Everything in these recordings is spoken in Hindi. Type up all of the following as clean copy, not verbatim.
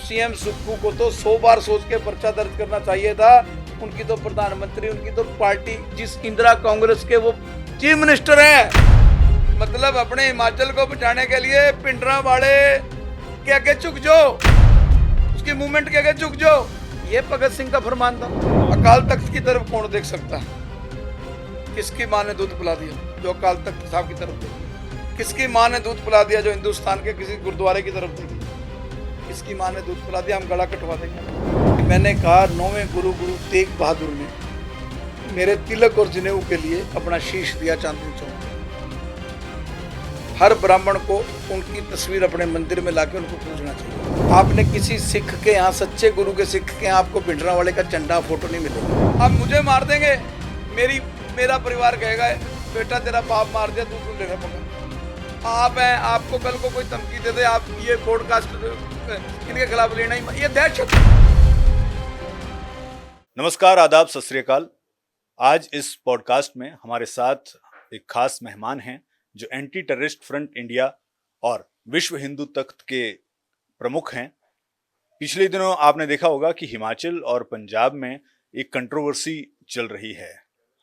सीएम सुक्खू को तो 100 बार सोच के पर्चा दर्ज करना चाहिए था। उनकी तो प्रधानमंत्री, उनकी तो पार्टी, जिस इंदिरा कांग्रेस के वो चीफ मिनिस्टर हैं, मतलब अपने हिमाचल को बचाने के लिए भिंडरांवाले के आगे झुक जाओ, उसकी मूवमेंट के आगे झुक जाओ। ये भगत सिंह का फरमान था। अकाल तख्त की तरफ कौन देख सकता है? किसकी माँ ने दूध पिला दिया जो अकाल तख्त साहब की तरफ देखी? किसकी माँ ने दूध पिला दिया जो हिंदुस्तान के किसी गुरुद्वारे की तरफ देखी? किसकी माँ ने दूध पिला दिया? हम गला कटवा देंगे। मैंने कहा 9वें गुरु तेग बहादुर ने मेरे तिलक और जनेऊ के लिए अपना शीश दिया चांदनी चौक। हर ब्राह्मण को उनकी तस्वीर अपने मंदिर में लाके उनको पूजना चाहिए। आपने किसी सिख के यहाँ, सच्चे गुरु के सिख के यहाँ आपको भिंडरांवाले का झंडा फोटो नहीं मिलेगा। आप मुझे मार देंगे, मेरा परिवार कहेगा बेटा तेरा बाप मार दिया, तू लेने पड़ा। आप हैं, आपको कल को कोई धमकी दे दे, आप ये पॉडकास्ट इनके खिलाफ लेना ही, ये दहशत। नमस्कार, आदाब, सत श्री अकाल। आज इस पॉडकास्ट में हमारे साथ एक खास मेहमान हैं जो एंटी टेररिस्ट फ्रंट इंडिया और विश्व हिंदू तख्त के प्रमुख हैं। पिछले दिनों आपने देखा होगा कि हिमाचल और पंजाब में एक कंट्रोवर्सी चल रही है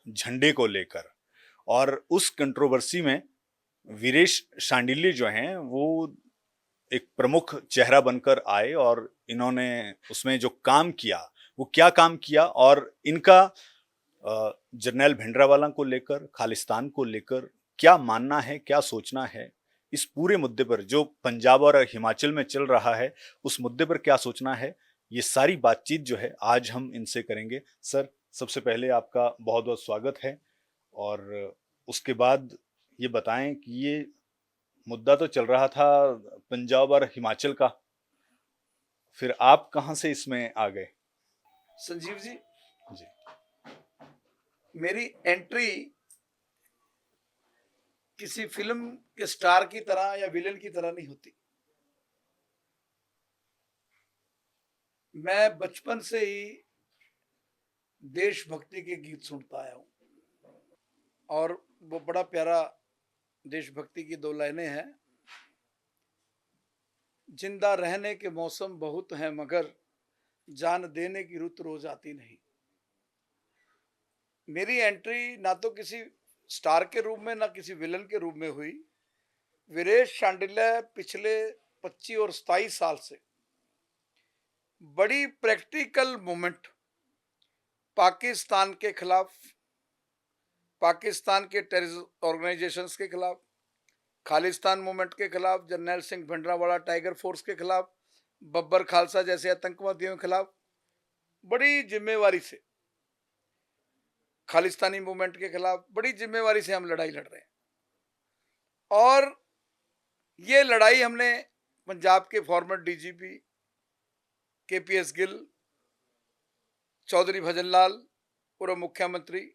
झंडे को लेकर, और उस कंट्रोवर्सी में वीरेश शांडिल्य जो हैं वो एक प्रमुख चेहरा बनकर आए और इन्होंने उसमें जो काम किया वो क्या काम किया, और इनका जरनैल भिंडरांवाला को लेकर, खालिस्तान को लेकर क्या मानना है, क्या सोचना है, इस पूरे मुद्दे पर जो पंजाब और हिमाचल में चल रहा है उस मुद्दे पर क्या सोचना है, ये सारी बातचीत जो है आज हम इनसे करेंगे। सर, सबसे पहले आपका बहुत बहुत स्वागत है, और उसके बाद ये बताएं कि ये मुद्दा तो चल रहा था पंजाब और हिमाचल का, फिर आप कहां से इसमें आ गए? संजीव जी, मेरी एंट्री किसी फिल्म के स्टार की तरह या विलेन की तरह नहीं होती। मैं बचपन से ही देशभक्ति के गीत सुनता आया हूं, और वो बड़ा प्यारा देशभक्ति की 2 लाइनें हैं। जिंदा रहने के मौसम बहुत हैं मगर जान देने की रुत रोज आती नहीं। मेरी एंट्री ना तो किसी स्टार के रूप में ना किसी विलन के रूप में हुई। वीरेश शांडिल्य पिछले 25 और 27 साल से बड़ी प्रैक्टिकल मूवमेंट पाकिस्तान के खिलाफ, पाकिस्तान के टेररिस्ट ऑर्गेनाइजेशंस के खिलाफ, खालिस्तान मूवमेंट के खिलाफ, जरनैल सिंह भिंडरांवाला टाइगर फोर्स के खिलाफ, बब्बर खालसा जैसे आतंकवादियों के खिलाफ बड़ी जिम्मेवारी से, खालिस्तानी मूवमेंट के खिलाफ बड़ी जिम्मेवारी से हम लड़ाई लड़ रहे हैं। और ये लड़ाई हमने पंजाब के former DGP KPS Gill, Chaudhary Bhajan Lal, पूर्व मुख्यमंत्री,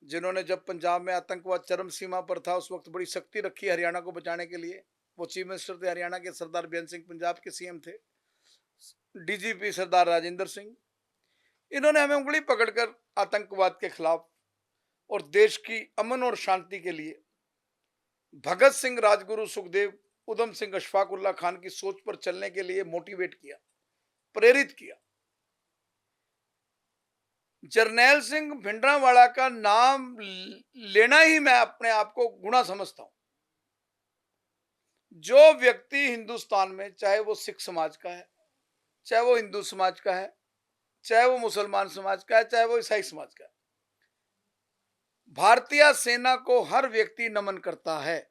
जिन्होंने जब पंजाब में आतंकवाद चरम सीमा पर था उस वक्त बड़ी शक्ति रखी हरियाणा को बचाने के लिए। वो चीफ मिनिस्टर थे हरियाणा के, सरदार बेअंत सिंह पंजाब के सीएम थे, डीजीपी सरदार राजेंद्र सिंह। इन्होंने हमें उंगली पकड़कर आतंकवाद के खिलाफ और देश की अमन और शांति के लिए भगत सिंह, राजगुरु सुखदेव, उधम सिंह, अशफाक उल्लाह खान की सोच पर चलने के लिए मोटिवेट किया, प्रेरित किया। जरनैल सिंह भिंडरांवाला का नाम लेना ही मैं अपने आप को गुनाह समझता हूं। जो व्यक्ति हिंदुस्तान में, चाहे वो सिख समाज का है, चाहे वो हिंदू समाज का है, चाहे वो मुसलमान समाज का है, चाहे वो ईसाई समाज का है, भारतीय सेना को हर व्यक्ति नमन करता है।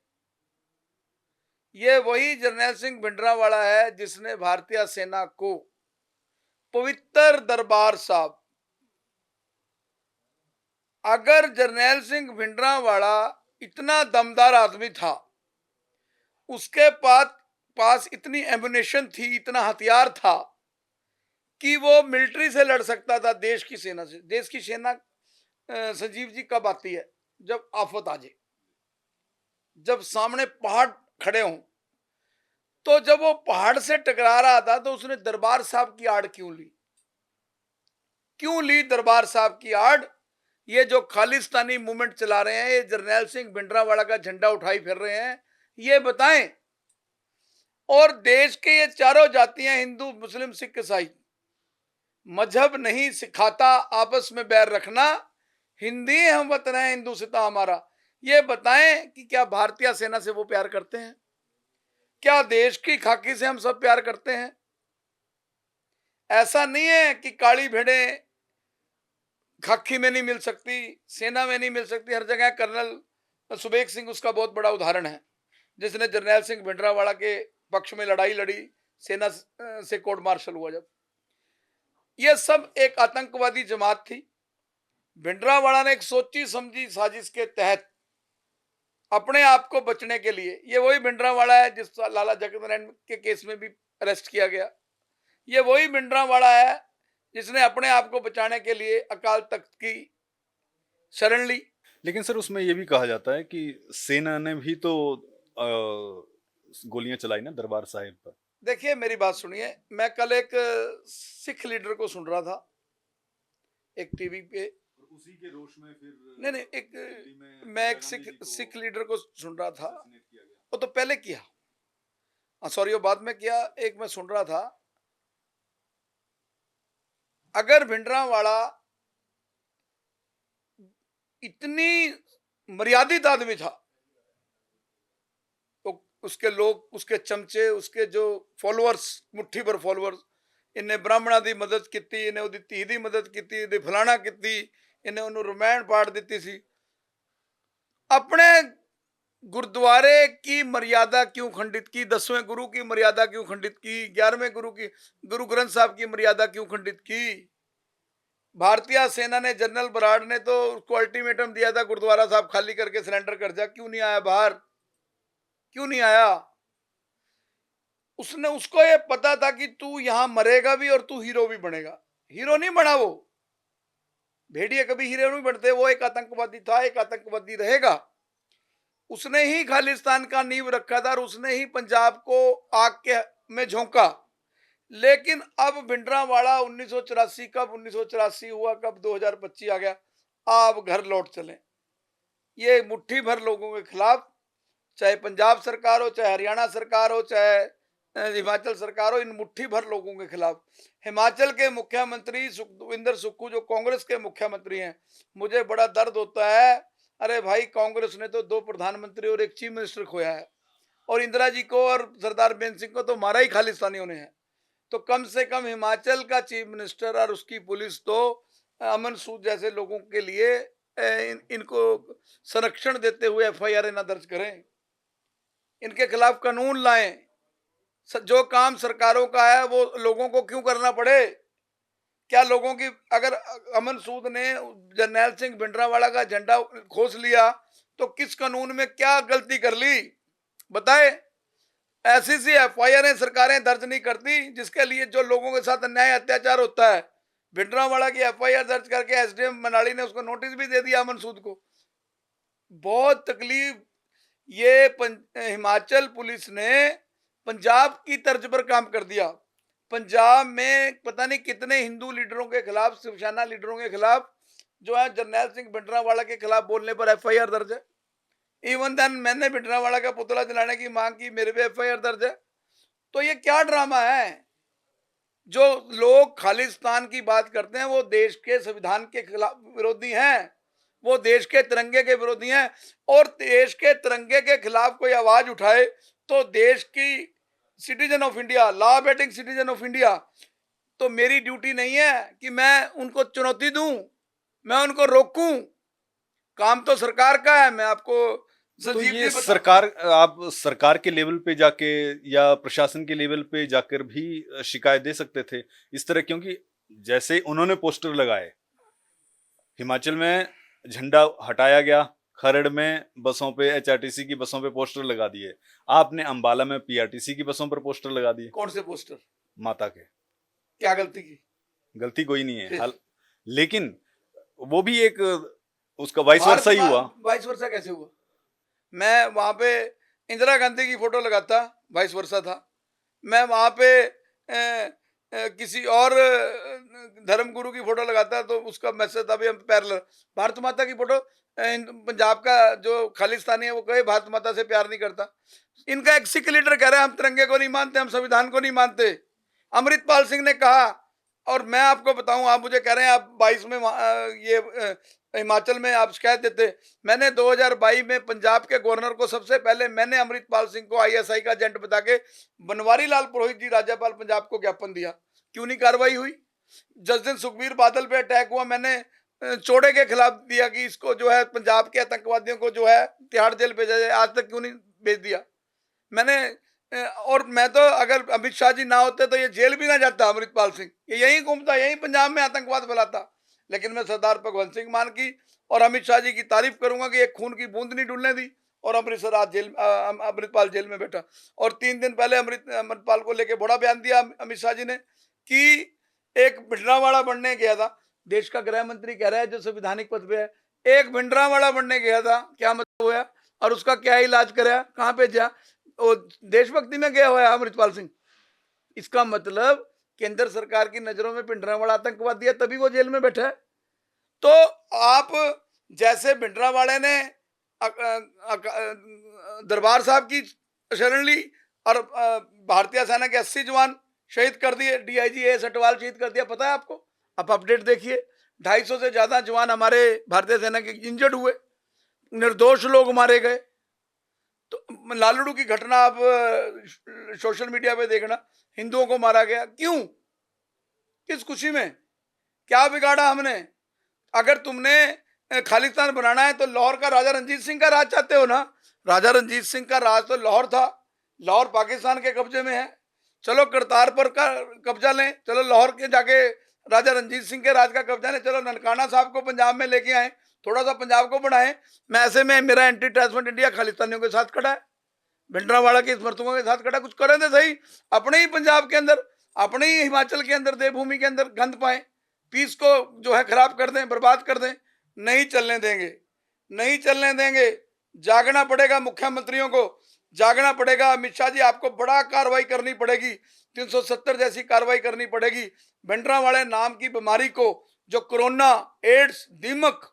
ये वही जरनैल सिंह भिंडरांवाला है जिसने भारतीय सेना को पवित्र दरबार साहब, अगर जरनैल सिंह भिंडरांवाला इतना दमदार आदमी था, उसके पास इतनी एम्युनिशन थी, इतना हथियार था कि वो मिलिट्री से लड़ सकता था, देश की सेना से। देश की सेना संजीव जी कब आती है? जब आफत आ जाए, जब सामने पहाड़ खड़े हों। तो जब वो पहाड़ से टकरा रहा था तो उसने दरबार साहब की आड़ क्यों ली? क्यों ली दरबार साहब की आड़? ये जो खालिस्तानी मूवमेंट चला रहे हैं, ये जरनैल सिंह भिंडरांवाला का झंडा उठाई फिर रहे हैं, ये बताएं। और देश के ये चारों जातियां, हिंदू मुस्लिम सिख ईसाई, मजहब नहीं सिखाता आपस में बैर रखना, हिंदी हम वतन है हिंदू सिता हमारा। ये बताएं कि क्या भारतीय सेना से वो प्यार करते हैं? क्या देश की खाकी से हम सब प्यार करते हैं? ऐसा नहीं है कि काली भेड़ें खाकी में नहीं मिल सकती, सेना में नहीं मिल सकती, हर जगह। कर्नल सुबेग सिंह उसका बहुत बड़ा उदाहरण है, जिसने जरनैल सिंह भिंडरावाला के पक्ष में लड़ाई लड़ी, सेना से कोर्ट मार्शल हुआ जब। यह सब एक आतंकवादी जमात थी। भिंडरावाला ने एक सोची समझी साजिश के तहत अपने आप को बचने के लिए, ये वही भिंडरावाला है जिस लाला जगत नारायण के केस में भी अरेस्ट किया गया। ये वही भिंडरावाला है जिसने अपने आप को बचाने के लिए अकाल तख्त की शरण ली। लेकिन सर उसमें ये भी कहा जाता है कि सेना ने भी तो गोलियां चलाई ना दरबार साहिब पर। देखिए मेरी बात सुनिए, मैं कल एक सिख लीडर को सुन रहा था एक टीवी पे, उसी के रोष में फिर नहीं एक मैं एक सिख लीडर को सुन रहा था। वो तो पहले किया, सॉरी वो बाद में किया। एक मैं सुन रहा था, अगर भिंडरावाला इतनी मर्यादित आदमी था तो उसके लोग, उसके चमचे, उसके जो फॉलोअर्स, मुट्ठी भर फॉलोअर्स, इन्हें ब्राह्मणा दी मदद की, इन्हें उदी धी दी मदद की, फलाना की, इन्हें उन्होंने रामायण पाठ दी सी। अपने गुरुद्वारे की मर्यादा क्यों खंडित की? 10वें गुरु की मर्यादा क्यों खंडित की? 11वें गुरु की, गुरु ग्रंथ साहब की मर्यादा क्यों खंडित की? भारतीय सेना ने, जनरल बराड़ ने तो उसको अल्टीमेटम दिया था, गुरुद्वारा साहब खाली करके सरेंडर कर जा। क्यों नहीं आया बाहर? क्यों नहीं आया? उसने, उसको ये पता था कि तू यहां मरेगा भी और तू हीरो भी बनेगा। हीरो नहीं बना वो, भेड़िए कभी हीरो नहीं बनते। वो एक आतंकवादी था, एक आतंकवादी रहेगा। उसने ही खालिस्तान का नींव रखा था और उसने ही पंजाब को आग के में झोंका। लेकिन अब भिंडरावाला 1984 कब 1984 हुआ, कब 2025 आ गया, आप घर लौट चले। ये मुट्ठी भर लोगों के खिलाफ, चाहे पंजाब सरकार हो, चाहे हरियाणा सरकार हो, चाहे हिमाचल सरकार हो, इन मुट्ठी भर लोगों के खिलाफ। हिमाचल के मुख्यमंत्री सुखविंदर सुक्खू जो कांग्रेस के मुख्यमंत्री हैं, मुझे बड़ा दर्द होता है। अरे भाई, कांग्रेस ने तो 2 प्रधानमंत्री और एक चीफ मिनिस्टर खोया है, और इंदिरा जी को और सरदार बेन सिंह को तो मारा ही खालिस्तानियों ने है। तो कम से कम हिमाचल का चीफ मिनिस्टर और उसकी पुलिस तो अमन सूद जैसे लोगों के लिए इनको संरक्षण देते हुए एफआईआर ना दर्ज करें, इनके खिलाफ कानून लाएं। जो काम सरकारों का है वो लोगों को क्यों करना पड़े? क्या लोगों की, अगर अमन सूद ने जरनैल सिंह भिंडरावाला का झंडा खोस लिया तो किस कानून में क्या गलती कर ली बताए? ऐसी सी एफआईआर सरकारें दर्ज नहीं करती जिसके लिए जो लोगों के साथ अन्याय अत्याचार होता है। भिंडरावाला की एफआईआर दर्ज करके एसडीएम मनाली ने उसको नोटिस भी दे दिया अमन सूद को। बहुत तकलीफ। ये हिमाचल पुलिस ने पंजाब की तर्ज पर काम कर दिया। पंजाब में पता नहीं कितने हिंदू लीडरों के खिलाफ, शिवसेना लीडरों के खिलाफ जो है जरनैल सिंह भिंडरावाला के खिलाफ बोलने पर एफआईआर दर्ज है। इवन देन मैंने भिंडरावाला का पुतला जलाने की मांग की, मेरे पे एफआईआर दर्ज है। तो ये क्या ड्रामा है? जो लोग खालिस्तान की बात करते हैं वो देश के संविधान के खिलाफ विरोधी हैं, वो देश के तिरंगे के विरोधी हैं। और देश के तिरंगे के खिलाफ कोई आवाज उठाए तो देश की citizen of India, law abiding citizen of India, तो मेरी ड्यूटी नहीं है कि मैं उनको चुनौती दूं, मैं उनको रोकूं। काम तो सरकार का है। मैं आपको तो ये सरकार, आप सरकार के लेवल पे जाके या प्रशासन के लेवल पे जाकर भी शिकायत दे सकते थे इस तरह, क्योंकि जैसे उन्होंने पोस्टर लगाए, हिमाचल में झंडा हटाया गया, खरड़ में बसों पे, एचआरटीसी की बसों पे पोस्टर लगा दिए, आपने अंबाला में पीआरटीसी की बसों पर पोस्टर लगा दिए। कौन से पोस्टर? माता के। क्या गलती की? गलती कोई नहीं है, लेकिन वो भी एक उसका वाइस वर्सा ही हुआ। वाइस वर्सा कैसे हुआ? मैं वहां पे इंदिरा गांधी की फोटो लगाता, वाइस वर्सा था। मैं वहां पे किसी और धर्मगुरु की फोटो लगाता है तो उसका मैसेज था भी हम पैरेलल। भारत माता की फोटो, पंजाब का जो खालिस्तानी है वो कहे भारत माता से प्यार नहीं करता। इनका एक सिख लीडर कह रहा है हम तिरंगे को नहीं मानते, हम संविधान को नहीं मानते। अमृतपाल सिंह ने कहा, और मैं आपको बताऊं, आप मुझे कह रहे हैं आप 22 में हिमाचल में आप शिकायत देते। मैंने 2022 में पंजाब के गवर्नर को सबसे पहले मैंने अमृतपाल सिंह को आईएसआई का एजेंट बता के बनवारी लाल पुरोहित जी राज्यपाल पंजाब को ज्ञापन दिया। क्यों नहीं कार्रवाई हुई? जिस दिन सुखबीर बादल पे अटैक हुआ मैंने चौड़े के खिलाफ दिया कि इसको जो है पंजाब के आतंकवादियों को जो है तिहाड़ जेल भेजा जाए, आज तक क्यों नहीं भेज दिया मैंने? और मैं तो अगर अमित शाह जी ना होते तो ये जेल भी ना जाता अमृतपाल सिंह, ये यहीं घूमता, यहीं पंजाब में आतंकवाद फैलाता। लेकिन मैं सरदार भगवंत सिंह मान की और अमित शाह जी की तारीफ करूंगा कि एक खून की बूंद नहीं डुलने दी, और अमृतसर आज अमृतपाल जेल में बैठा। और 3 दिन पहले अमृतपाल को लेके बड़ा बयान दिया अमित शाह जी ने कि एक भिंडरावाड़ा बनने गया था, देश का गृह मंत्री कह रहा है जो संवैधानिक पद पे है, एक भिंडरावाड़ा बनने गया था, क्या मतलब हुआ? और उसका क्या इलाज कराया, कहाँ पे जा? वो देशभक्ति में गया हुआ है अमृतपाल सिंह। इसका मतलब केंद्र सरकार की नजरों में भिंडरावाड़ा आतंकवादी है, तभी वो जेल में बैठा है। तो आप जैसे भिंडरावाड़े ने दरबार साहब की शरण ली और भारतीय सेना के 80 जवान शहीद कर दिए, डीआईजी एस अटवाल शहीद कर दिया, पता है आपको? आप अपडेट देखिए, 250 से ज्यादा जवान हमारे भारतीय सेना के इंजर्ड हुए, निर्दोष लोग मारे गए। तो लालड़ू की घटना आप सोशल मीडिया पे देखना, हिंदुओं को मारा गया, क्यों? किस खुशी में? क्या बिगाड़ा हमने? अगर तुमने खालिस्तान बनाना है तो लाहौर का राजा रंजीत सिंह का राज चाहते हो ना? राजा रंजीत सिंह का राज तो लाहौर था, लाहौर पाकिस्तान के कब्जे में है। चलो करतारपुर का कब्जा लें, चलो लाहौर के जाके राजा रंजीत सिंह के राज का कब्जा लें, चलो ननकाना साहब को पंजाब में लेके आए, थोड़ा सा पंजाब को बढ़ाएं। मैं ऐसे में मेरा एंटी ट्रांसफर इंडिया खालिस्तानियों के साथ खड़ा है, भिंडरावाड़ा के समर्थकों के साथ खड़ा। कुछ करें तो सही, अपने ही पंजाब के अंदर, अपने ही हिमाचल के अंदर, देवभूमि के अंदर गंद पाए, पीस को जो है खराब कर दें, बर्बाद कर दें। नहीं चलने देंगे, नहीं चलने देंगे। जागना पड़ेगा मुख्यमंत्रियों को, जागना पड़ेगा। अमित शाह जी आपको बड़ा कार्रवाई करनी पड़ेगी, 370 जैसी कार्रवाई करनी पड़ेगी। भिंडरावाड़े नाम की बीमारी को, जो कोरोना, एड्स, दीमक,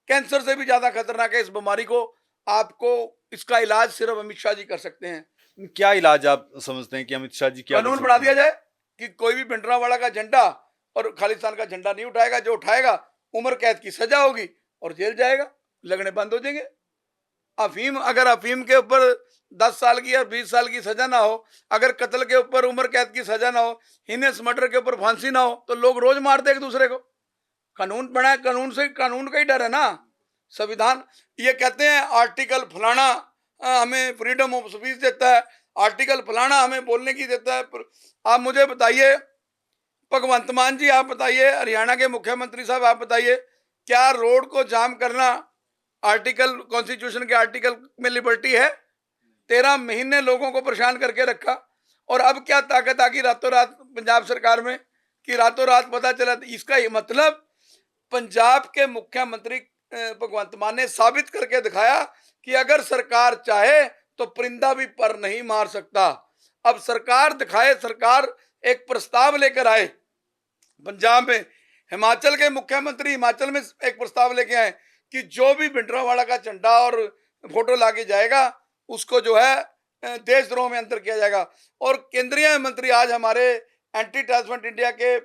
कैंसर से भी ज्यादा खतरनाक है, इस बीमारी को आपको, इसका इलाज सिर्फ अमित शाह जी कर सकते हैं। क्या इलाज आप समझते हैं कि अमित शाह जी क्या कानून बना दिया जाए कि कोई भी भिंडरावाड़ा का झंडा और खालिस्तान का झंडा नहीं उठाएगा, जो उठाएगा उम्र कैद की सजा होगी और जेल जाएगा, लगने बंद हो जाएंगे। अफीम, अगर अफीम के ऊपर 10 साल की या 20 साल की सजा ना हो, अगर कत्ल के ऊपर उम्र कैद की सजा ना हो, हिनेस मर्डर के ऊपर फांसी ना हो, तो लोग रोज मारते एक दूसरे को। कानून बना, कानून से, कानून का ही डर है ना। संविधान ये कहते हैं आर्टिकल फलाना हमें फ्रीडम ऑफ स्पीच देता है, आर्टिकल फलाना हमें बोलने की देता है। आप मुझे बताइए भगवंत मान जी, आप बताइए, हरियाणा के मुख्यमंत्री साहब आप बताइए, क्या रोड को जाम करना आर्टिकल, कॉन्स्टिट्यूशन के आर्टिकल में लिबर्टी है? 13 महीने लोगों को परेशान करके रखा, और अब क्या ताकत आ गई रातों रात पंजाब सरकार में कि रातों रात पता चला? इसका ये मतलब पंजाब के मुख्यमंत्री भगवंत मान ने साबित करके दिखाया कि अगर सरकार चाहे तो परिंदा भी पर नहीं मार सकता। अब सरकार दिखाए, सरकार एक प्रस्ताव लेकर आए पंजाब में, हिमाचल के मुख्यमंत्री हिमाचल में एक प्रस्ताव लेके आए कि जो भी भिंडरावाड़ा का झंडा और फोटो लाके जाएगा उसको जो है देशद्रोह में अंतर किया जाएगा। और केंद्रीय मंत्री आज हमारे एंटी ट्रांसपेरेंट इंडिया के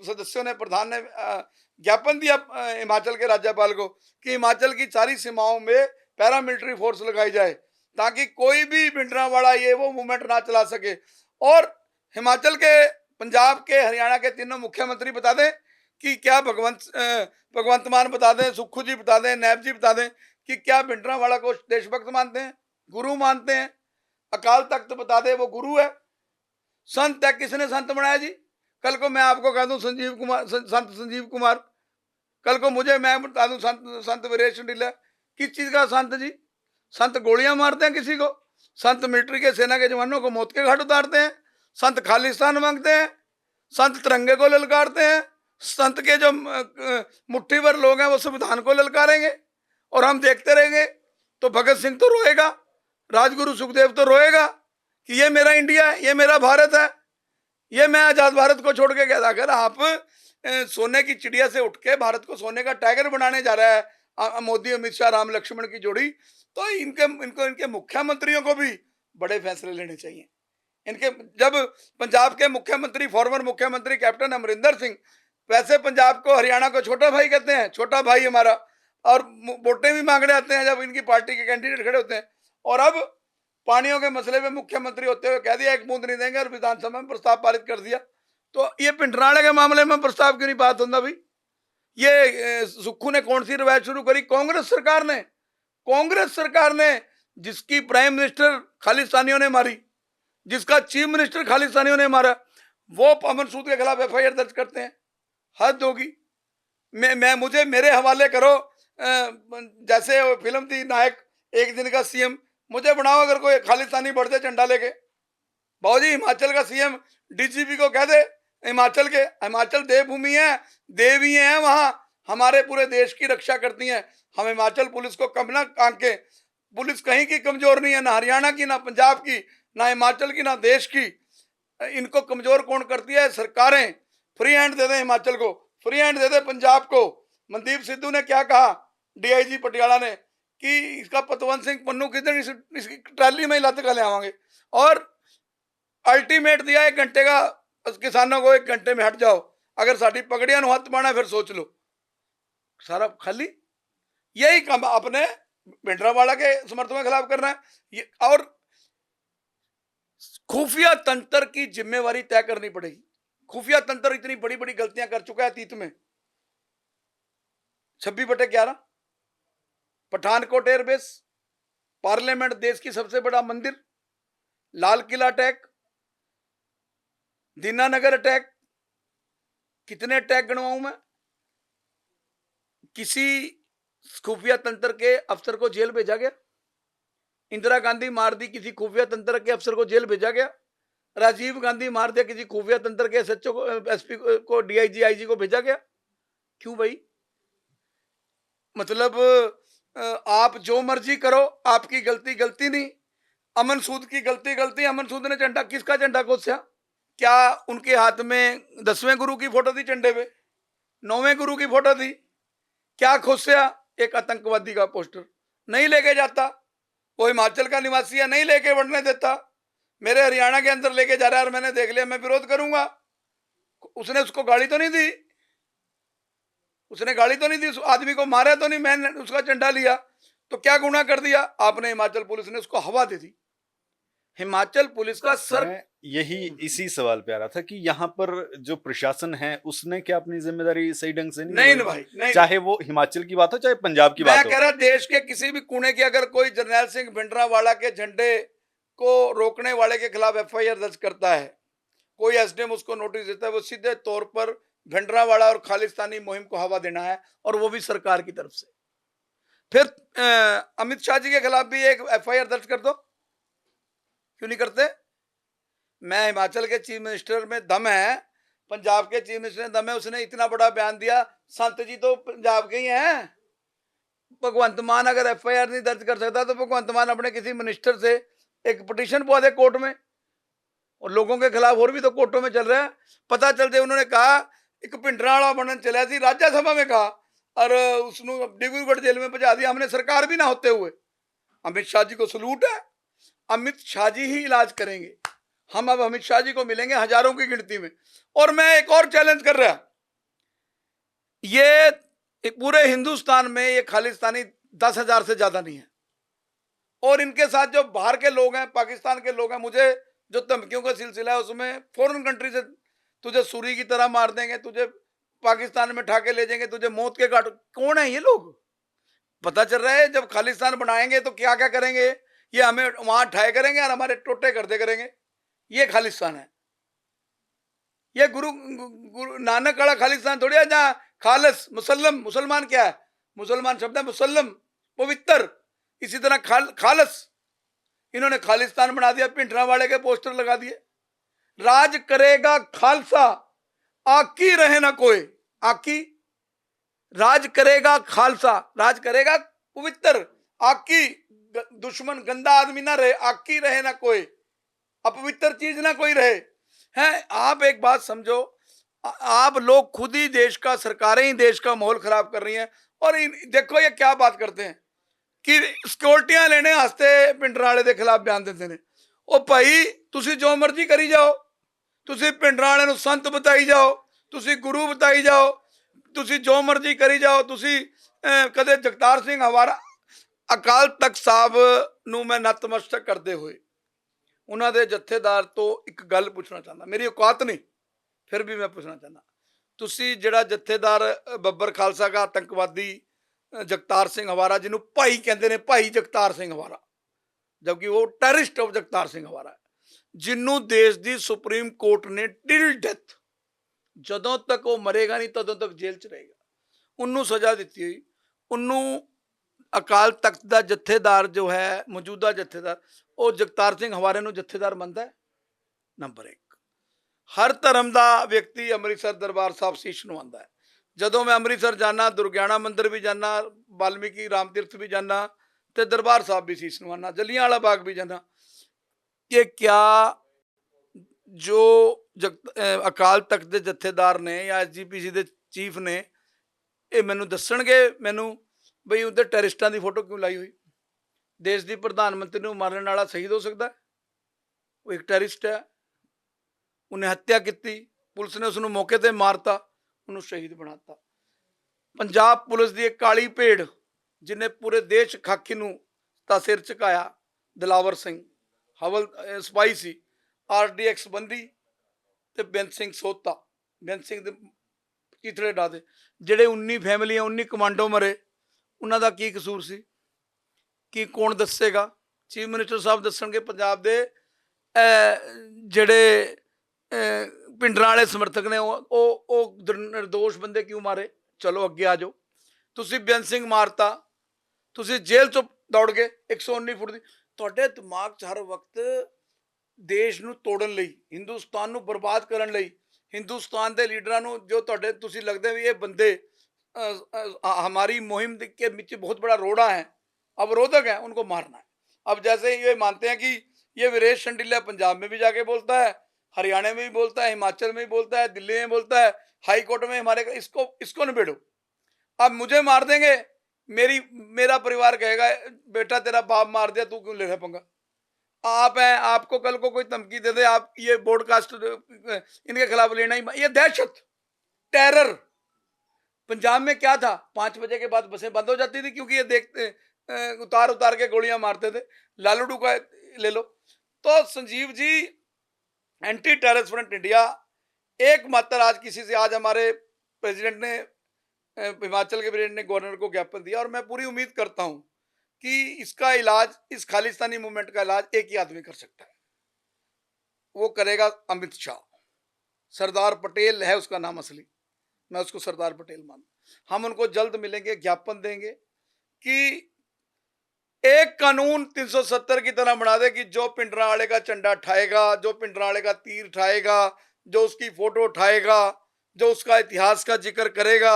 सदस्यों ने, प्रधान ने ज्ञापन दिया हिमाचल के राज्यपाल को कि हिमाचल की सारी सीमाओं में पैरामिलिट्री फोर्स लगाई जाए ताकि कोई भी भिंडरावाड़ा ये वो मूवमेंट ना चला सके। और हिमाचल के, पंजाब के, हरियाणा के तीनों मुख्यमंत्री बता दें कि क्या भगवंत मान बता दें, सुक्खू जी बता दें, नैब जी बता दें कि क्या भिंडरावाड़ा को देशभक्त मानते हैं, गुरु मानते हैं? अकाल तख्त बता दे वो गुरु है, संत है। किसने संत बनाया जी? कल को मैं आपको कह दूं संजीव कुमार, संत संजीव कुमार, कल को मुझे मैं बता दूं संत वीरेश चंडीला, किस चीज का संत जी? संत गोलियां मारते हैं किसी को, संत मिलिट्री के, सेना के जवानों को मौत के घाट उतारते हैं, संत खालिस्तान मांगते हैं, संत तिरंगे को ललकारते हैं, संत के जो मुट्ठी भर लोग हैं वो संविधान को ललकारेंगे और हम देखते रहेंगे। तो भगत सिंह तो रोएगा, राजगुरु सुखदेव तो रोएगा कि ये मेरा इंडिया है, ये मेरा भारत है, ये मैं आजाद भारत को छोड़ के गया था। अगर आप सोने की चिड़िया से उठ के भारत को सोने का टाइगर बनाने जा रहा है मोदी अमित शाह राम लक्ष्मण की जोड़ी। तो इनके मुख्यमंत्रियों को भी बड़े फैसले लेने चाहिए। इनके जब पंजाब के मुख्यमंत्री फॉर्मर मुख्यमंत्री कैप्टन अमरिंदर सिंह, वैसे पंजाब को हरियाणा को छोटा भाई कहते हैं, छोटा भाई हमारा, और वोटें भी मांगने आते हैं जब इनकी पार्टी के कैंडिडेट खड़े होते हैं। और अब पानियों के मसले पे मुख्यमंत्री होते हुए कह दिया एक बूंद नहीं देंगे और विधानसभा में प्रस्ताव पारित कर दिया। तो ये पिंडराड़े के मामले में प्रस्ताव क्यों नहीं बात होता भाई? ये सुक्खू ने कौन सी रवायत शुरू करी? कांग्रेस सरकार ने जिसकी प्राइम मिनिस्टर खालिस्तानियों ने मारी, जिसका चीफ मिनिस्टर खालिस्तानियों ने मारा, वो अमन सूद के खिलाफ एफआईआर दर्ज करते हैं। हद होगी। मैं मुझे मेरे हवाले करो, जैसे फिल्म थी नायक एक दिन का सीएम, मुझे बनाओ अगर कोई खालिस्तानी बढ़ते झंडा लेके। बाबूजी हिमाचल का सीएम डीजीपी को कह दे, हिमाचल देवभूमि है, देवी हैं वहां, हमारे पूरे देश की रक्षा करती हैं। हम हिमाचल पुलिस को कम ना आंके, पुलिस कहीं की कमजोर नहीं है, ना हरियाणा की, ना पंजाब की, ना हिमाचल की, ना देश की। इनको कमजोर कौन करती है? सरकारें। फ्री हैंड दे दे हिमाचल को, फ्री हैंड दे दे पंजाब को। मनदीप सिद्धू ने क्या कहा डीआईजी पटियाला ने कि इसका पतवंत सिंह पन्नू किधर, इसकी ट्राली में ही लत का ले आवांगे। और अल्टीमेट दिया 1 घंटे का किसानों को, 1 घंटे में हट जाओ, अगर साड़ी पगड़ियां हाथ पाना फिर सोच लो। सारा खाली यही काम अपने भिंडरावाला के समर्थन के खिलाफ करना है। और खुफिया तंत्र की जिम्मेवारी तय करनी पड़ेगी। खुफिया तंत्र इतनी बड़ी बड़ी गलतियां कर चुका है अतीत में। 26/11 पठानकोट एयरबेस, पार्लियामेंट, देश की सबसे बड़ा मंदिर, लाल किला अटैक, दीनानगर अटैक, कितने अटैक गणवाऊं मैं? किसी खुफिया तंत्र के अफसर को जेल भेजा गया? इंदिरा गांधी मार दी, किसी खुफिया तंत्र के अफसर को जेल भेजा गया? राजीव गांधी मार दिया, किसी खुफिया तंत्र के एसएचओ को, एसपी को, डीआईजी आईजी को भेजा गया? क्यों भाई? मतलब आप जो मर्जी करो, आपकी गलती नहीं। अमन सूद की गलती। अमन सूद ने झंडा, किसका झंडा कोस्या? क्या उनके हाथ में 10वें गुरु की फोटो थी झंडे पे? 9वें गुरु की फोटो थी? क्या खोस्या? एक आतंकवादी का पोस्टर। नहीं लेके जाता, वो हिमाचल का निवासी है, नहीं लेके बढ़ने देता। मेरे हरियाणा के अंदर लेके जा रहा है और मैंने देख लिया, मैं विरोध करूंगा। उसने उसको गाड़ी तो नहीं दी, उसने गाड़ी तो नहीं दी, उस आदमी को मारा तो नहीं, मैंने उसका झंडा लिया, तो क्या गुनाह कर दिया आपने? हिमाचल पुलिस ने उसको हवा दे दी। हिमाचल पुलिस का सर, यही इसी सवाल पे आ रहा था कि यहाँ पर जो प्रशासन है उसने क्या अपनी जिम्मेदारी सही ढंग से नहीं भाई नहीं। चाहे वो हिमाचल की बात हो चाहे पंजाब की बात हो। मैं कह रहा देश के किसी भी कोने की अगर कोई जरनैल सिंह भिंडरावाला के झंडे को रोकने वाले के खिलाफ एफआईआर दर्ज करता है, कोई एसडीएम उसको नोटिस देता है, वो सीधे तौर पर भिंडरावाला और खालिस्तानी मुहिम को हवा देना है, और वो भी सरकार की तरफ से। फिर अमित शाह जी के खिलाफ भी एक एफआईआर दर्ज कर दो, क्यों नहीं करते? मैं हिमाचल के चीफ मिनिस्टर में दम है, पंजाब के चीफ मिनिस्टर में दम है, उसने इतना बड़ा बयान दिया। संत जी तो पंजाब के ही हैं। भगवंत मान अगर एफआईआर नहीं दर्ज कर सकता तो भगवंत मान अपने किसी मिनिस्टर से एक पिटीशन पवा दे कोर्ट में, और लोगों के खिलाफ और भी तो कोर्टों में चल रहा है। पता चलते उन्होंने कहा एक भिंडरावाला बनन चलिया थी, राज्यसभा में कहा, और उसने डिब्रूगढ़ जेल में पहुंचा दिया हमने, सरकार भी ना होते हुए। अमित शाह जी को सलूट है, अमित शाह जी ही इलाज करेंगे। हम अब अमित शाह जी को मिलेंगे हजारों की गिनती में। और मैं एक और चैलेंज कर रहा, ये पूरे हिंदुस्तान में ये खालिस्तानी 10,000 से ज्यादा नहीं है, और इनके साथ जो बाहर के लोग हैं, पाकिस्तान के लोग हैं, मुझे जो धमकियों का सिलसिला है उसमें फॉरेन कंट्री से तुझे सूरी की तरह मार देंगे, तुझे पाकिस्तान में ठाके ले जाएंगे, तुझे मौत के घाट। कौन है ये लोग? पता चल रहा है जब खालिस्तान बनाएंगे तो क्या क्या करेंगे, ये हमें वहां ठाए करेंगे और हमारे टोटे कर दे करेंगे। ये खालिस्तान है, ये गुरु नानक वाला खालिस्तान थोड़ी है जहां खालिस मुसलमान क्या है? मुसलमान शब्द है मुसल्लम, पवित्र। इसी तरह खालस इन्होंने खालिस्तान बना दिया, भिंडरावाले के पोस्टर लगा दिए। राज करेगा खालसा, आकी रहे ना कोई। आकी, राज करेगा खालसा, राज करेगा पवित्र, आकी दुश्मन गंदा आदमी ना रहे, आकी रहे ना कोई, अपवित्र चीज ना कोई रहे। है आप एक बात समझो, आप लोग खुद ही देश का, सरकारें ही देश का माहौल खराब कर रही हैं। और देखो ये क्या बात करते हैं कि सिक्योरिटियां लेने वास्ते पिंडराले के खिलाफ बयान देते हैं। ओ भाई तुसी जो मर्जी करी जाओ, तुसी पिंडराले ਨੂੰ संत बताई जाओ, तुसी गुरु बताई जाओ, तुसी जो मर्जी करी जाओ। तुसी कदे जगतार सिंह हवारा अकाल तख्त साहब ਨੂੰ मैं नतमस्तक करते हुए ਉਹਨਾਂ ਦੇ ਜਥੇਦਾਰ ਤੋਂ ਇੱਕ ਗੱਲ ਪੁੱਛਣਾ ਚਾਹੁੰਦਾ। ਮੇਰੀ ਔਕਾਤ ਨਹੀਂ, ਫਿਰ ਵੀ ਮੈਂ ਪੁੱਛਣਾ ਚਾਹੁੰਦਾ, ਤੁਸੀਂ ਜਿਹੜਾ ਜਥੇਦਾਰ ਬੱਬਰ ਖਾਲਸਾ ਦਾ ਆਤੰਕਵਾਦੀ ਜਗਤਾਰ ਸਿੰਘ ਹਵਾਰਾ, ਜਿਹਨੂੰ ਭਾਈ ਕਹਿੰਦੇ ਨੇ, ਭਾਈ ਜਗਤਾਰ ਸਿੰਘ ਹਵਾਰਾ, ਜਦਕਿ ਉਹ ਟੈਰਰਿਸਟ ਆਫ ਜਗਤਾਰ ਸਿੰਘ ਹਵਾਰਾ, ਜਿਹਨੂੰ ਦੇਸ਼ ਦੀ ਸੁਪਰੀਮ ਕੋਰਟ ਨੇ ਟਿਲ ਡੈਥ, ਜਦੋਂ ਤੱਕ ਉਹ ਮਰੇਗਾ ਨਹੀਂ ਤਦੋਂ ਤੱਕ ਜੇਲ੍ਹ 'ਚ ਰਹੇਗਾ, ਉਹਨੂੰ ਸਜ਼ਾ ਦਿੱਤੀ ਹੋਈ, ਉਹਨੂੰ ਅਕਾਲ ਤਖਤ ਦਾ ਜਥੇਦਾਰ ਜੋ ਹੈ, ਮੌਜੂਦਾ ਜਥੇਦਾਰ, ਉਹ ਜਗਤਾਰ ਸਿੰਘ ਹਵਾਰੇ ਨੂੰ ਜਥੇਦਾਰ ਮੰਨਦਾ ਹੈ। ਨੰਬਰ 1, ਹਰ ਧਰਮ ਦਾ ਵਿਅਕਤੀ ਅੰਮ੍ਰਿਤਸਰ ਦਰਬਾਰ ਸਾਹਿਬ ਸੀਸ ਨਵਾਉਂਦਾ ਹੈ। ਜਦੋਂ ਮੈਂ ਅੰਮ੍ਰਿਤਸਰ ਜਾਣਾ, ਦੁਰਗਿਆਣਾ ਮੰਦਿਰ ਵੀ ਜਾਣਾ, ਵਾਲਮੀਕੀ ਰਾਮ ਤੀਰਥ ਵੀ ਜਾਣਾ, ਤੇ ਦਰਬਾਰ ਸਾਹਿਬ ਵੀ ਸੀਸ ਨਵਾਉਣਾ, ਜਲਿਆਂਵਾਲਾ ਬਾਗ ਵੀ ਜਾਣਾ। ये क्या जो अकाल तख्त के जथेदार ने या SGPC के चीफ ने ये मैनू दसणगे मैनू बई उधर टैरिस्टां की फोटो क्यों लाई हुई? देश की प्रधानमंत्री नूं मारने वाला शहीद हो सकता है? वो एक टैरिस्ट है, उन्हें हत्या की, पुलिस ने उसनूं मौके ते मारता, उन्होंने शहीद बनाता। पंजाब पुलिस की एक काली भेड़ जिन्हें पूरे देश खाकी नूं दा सिर झुकाया, दिलावर सिंह हवल सिपाही सी, RDX बंदी ते बेंत सिंह सोता, बेंत सिंह दे चीथड़े डादे, ਜਿਹੜੇ 19 फैमिलियां 19 कमांडो मरे, ਉਹਨਾਂ ਦਾ ਕੀ ਕਸੂਰ ਸੀ? ਕੀ ਕੌਣ ਦੱਸੇਗਾ? ਚੀਫ ਮਿਨਿਸਟਰ ਸਾਹਿਬ ਦੱਸਣਗੇ ਪੰਜਾਬ ਦੇ ਜਿਹੜੇ ਪਿੰਡਰਾਂ ਵਾਲੇ ਸਮਰਥਕ ਨੇ ਉਹ ਨਿਰਦੋਸ਼ ਬੰਦੇ ਕਿਉਂ ਮਾਰੇ? ਚਲੋ ਅੱਗੇ ਆ ਜਾਓ। ਤੁਸੀਂ ਬੇਅੰਤ ਸਿੰਘ ਮਾਰਤਾ, ਤੁਸੀਂ ਜੇਲ੍ਹ ਚੋਂ ਦੌੜ ਗਏ 119 ਫੁੱਟ ਦੀ। ਤੁਹਾਡੇ ਦਿਮਾਗ 'ਚ ਹਰ ਵਕਤ ਦੇਸ਼ ਨੂੰ ਤੋੜਨ ਲਈ, ਹਿੰਦੁਸਤਾਨ ਨੂੰ ਬਰਬਾਦ ਕਰਨ ਲਈ, हिंदुस्तान के लीडर जो तुसी लगते भी ये बंदे हमारी मुहिम के पीछे बहुत बड़ा रोड़ा है, अवरोधक है, उनको मारना है। अब जैसे ये मानते हैं कि ये वीरेश शंडिल्या पंजाब में भी जाके बोलता है, हरियाणा में भी बोलता है, हिमाचल में भी बोलता है, दिल्ली में बोलता है, हाई कोर्ट में हमारे, इसको निबेड़ो। अब मुझे मार देंगे, मेरा परिवार कहेगा बेटा तेरा बाप मार दिया, तू क्यों ले रहा पंगा? आप हैं, आपको कल को कोई धमकी दे दे, आप ये ब्रॉडकास्ट इनके खिलाफ लेना ही, ये दहशत, टेरर। पंजाब में क्या था, 5 बजे के बाद बसें बंद हो जाती थी क्योंकि ये देखते उतार के गोलियां मारते थे। लालू का ले लो। तो Sanjeev ji, anti terrorist front India एकमात्र आज किसी से, आज हमारे प्रेसिडेंट ने, हिमाचल के प्रेसिडेंट ने गवर्नर को ज्ञापन दिया, और मैं पूरी उम्मीद करता हूं कि इसका इलाज, इस खालिस्तानी मूवमेंट का इलाज एक ही आदमी कर सकता है, वो करेगा अमित शाह। सरदार पटेल है उसका नाम असली, मैं उसको सरदार पटेल मानता। हम उनको जल्द मिलेंगे, ज्ञापन देंगे कि एक कानून 370 की तरह बना दे कि जो पिंडरावाले का झंडा उठाएगा, जो पिंडरावाले का तीर उठाएगा, जो उसकी फोटो उठाएगा, जो उसका इतिहास का जिक्र करेगा,